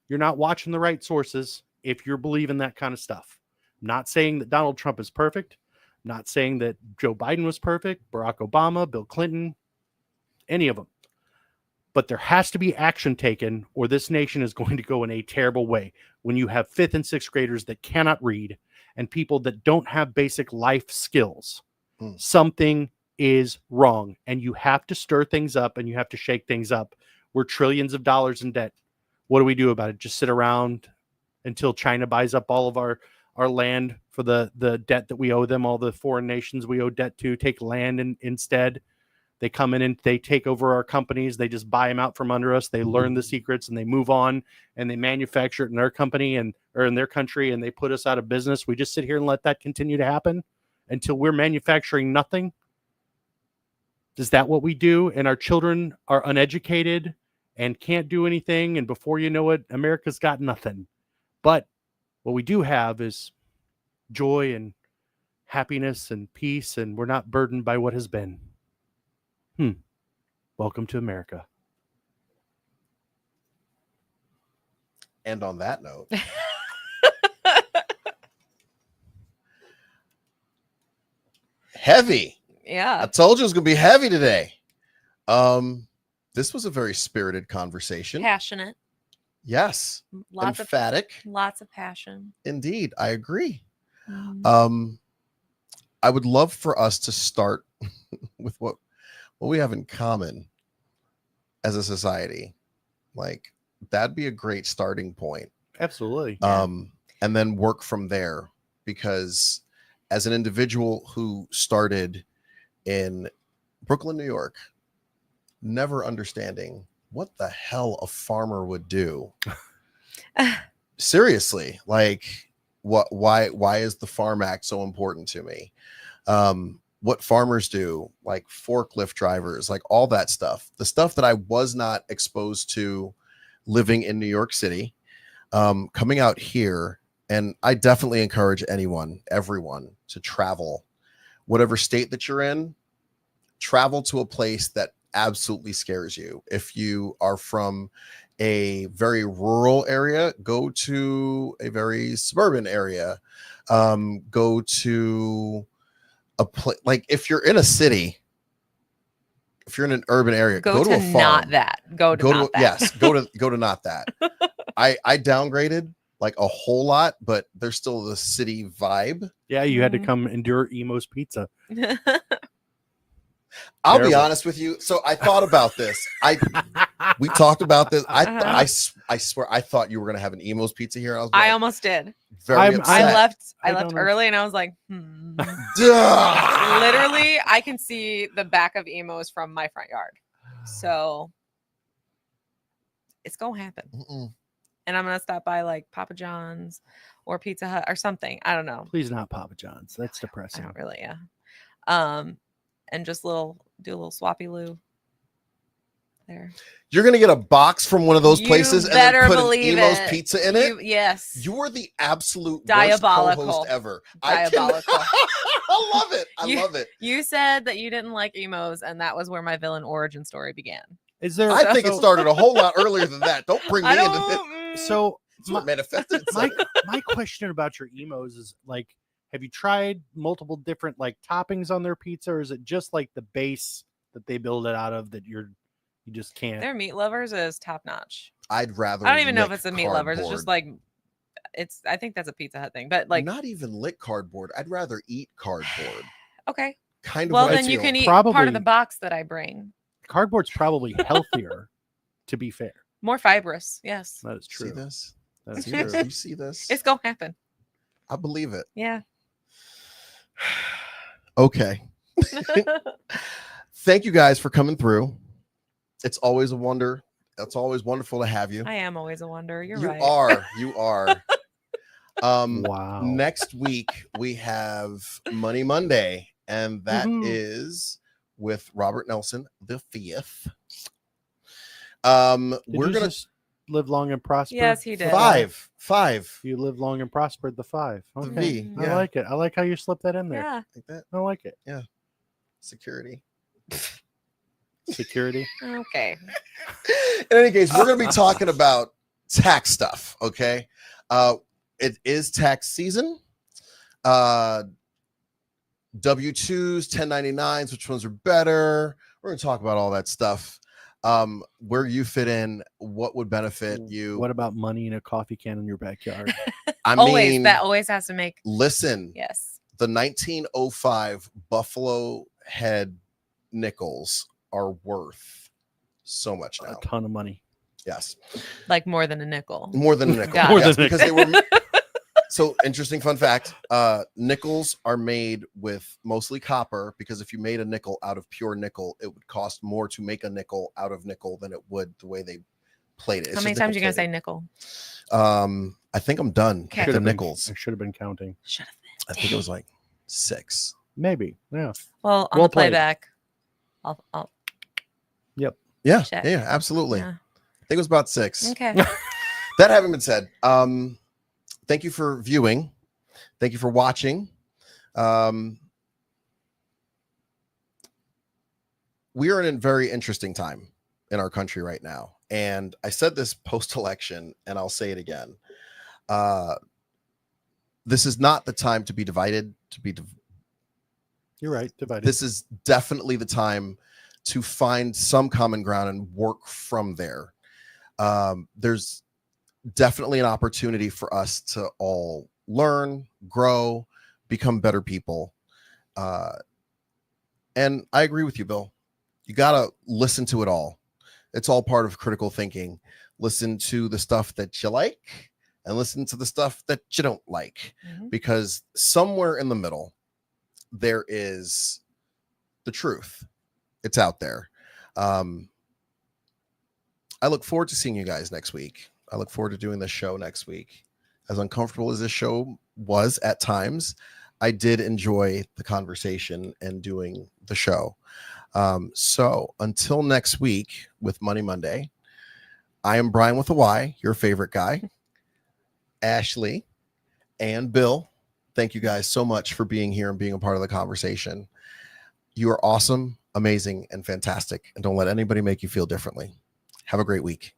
You're not watching the right sources if you're believing that kind of stuff. I'm not saying that Donald Trump is perfect. I'm not saying that Joe Biden was perfect, Barack Obama, Bill Clinton, any of them. But there has to be action taken, or this nation is going to go in a terrible way. When you have 5th and 6th graders that cannot read and people that don't have basic life skills, something is wrong. And you have to stir things up and you have to shake things up. We're trillions of dollars in debt. What do we do about it? Just sit around until China buys up all of our land for the debt that we owe them, all the foreign nations we owe debt to, take land instead. They come in and they take over our companies. They just buy them out from under us. They learn the secrets and they move on and they manufacture it in their company or in their country, and they put us out of business. We just sit here and let that continue to happen until we're manufacturing nothing. Is that what we do? And our children are uneducated and can't do anything. And before you know it, America's got nothing. But what we do have is joy and happiness and peace, and we're not burdened by what has been. Welcome to America. And on that note, heavy. Yeah. I told you it was going to be heavy today. This was a very spirited conversation. Passionate. Yes. Emphatic. Lots of passion. Indeed. I agree. I would love for us to start with what we have in common as a society. Like, that'd be a great starting point. Absolutely. And then work from there, because as an individual who started in Brooklyn, New York, never understanding what the hell a farmer would do. Seriously, like, why is the Farm Act so important to me? What farmers do, like forklift drivers, like all that stuff, the stuff that I was not exposed to living in New York City, coming out here. And I definitely encourage everyone to travel, whatever state that you're in, travel to a place that absolutely scares you. If you are from a very rural area, go to a very suburban area, go to a place, like if you're in a city, if you're in an urban area, go to a farm. Not that. Go to not that. Yes, go to not that. I downgraded like a whole lot, but there's still the city vibe. Yeah, you had to come endure Emo's Pizza. I'll be honest with you. So I thought about this. We talked about this. I swear I thought you were gonna have an Emo's Pizza here. I almost did. Very upset. I left early and I was like, Literally, I can see the back of Emo's from my front yard. So it's gonna happen. And I'm gonna stop by like Papa John's or Pizza Hut or something. I don't know. Please not Papa John's. That's depressing. I don't really, yeah. And just do a little swappy loo there. You're gonna get a box from one of those places and then put an Emo's it. Pizza in it. Yes. You are the absolute diabolical worst co-host ever. Diabolical. I love it. I love it. You said that you didn't like Emo's, and that was where my villain origin story began. I think it started a whole lot earlier than that. Don't bring me into this. So manifested. My question about your Emo's is like, have you tried multiple different like toppings on their pizza, or is it just like the base that they build it out of that you just can't? Their meat lovers is top notch. I'd rather. I don't even know if it's a meat lovers. It's just like I think that's a Pizza Hut thing, but like not even lick cardboard. I'd rather eat cardboard. Okay. Kind of. Well, then you can eat part of the box that I bring. Cardboard's probably healthier, to be fair. More fibrous. Yes. That is true. See this? That's true. true. You see this? It's gonna happen. I believe it. Yeah. Okay. Thank you guys for coming through. It's always a wonder It's always wonderful to have you. I am always a wonder. You're You right. You are. Wow. Next week we have Money Monday, and that is with Robert Nelson the Fifth. We're gonna live long and prosper. Yes, he did. Five. You live long and prospered. The 5. The Okay. V. I Yeah. like it. I like how you slipped that in there. Yeah. Like that. I like it. Yeah. Security. Security. Okay. In any case, we're going to be talking about tax stuff. Okay. It is tax season. W-2s, 1099s, which ones are better? We're going to talk about all that stuff. Where you fit in, what would benefit you. What about money in a coffee can in your backyard? I Always. mean, That always has to make. listen, Yes. the 1905 Buffalo head nickels are worth so much now. A ton of money. Yes. Like more than a nickel. More than a nickel. Got Yes, it. because they were so interesting fun fact. Nickels are made with mostly copper, because if you made a nickel out of pure nickel, it would cost more to make a nickel out of nickel than it would the way they played it. How many times are you going to say nickel? I think I'm done. Okay. The nickels. I should have been counting. Shut up. I think it was like 6. Maybe. Yeah. Well, on Well the played. playback, I'll Yeah, check. yeah, absolutely. Yeah. I think it was about 6. Okay. That having been said, thank you for viewing. Thank you for watching. We are in a very interesting time in our country right now. And I said this post-election, and I'll say it again. This is not the time to be divided, You're right. Divided. This is definitely the time to find some common ground and work from there. There's definitely an opportunity for us to all learn, grow, become better people. And I agree with you, Bill. You got to listen to it all. It's all part of critical thinking. Listen to the stuff that you like and listen to the stuff that you don't like, because somewhere in the middle, there is the truth. It's out there. I look forward to seeing you guys next week. I look forward to doing this show next week. As uncomfortable as this show was at times, I did enjoy the conversation and doing the show. So until next week with Money Monday, I am Brian with a Y, your favorite guy, Ashley and Bill. Thank you guys so much for being here and being a part of the conversation. You are awesome, amazing, and fantastic. And don't let anybody make you feel differently. Have a great week.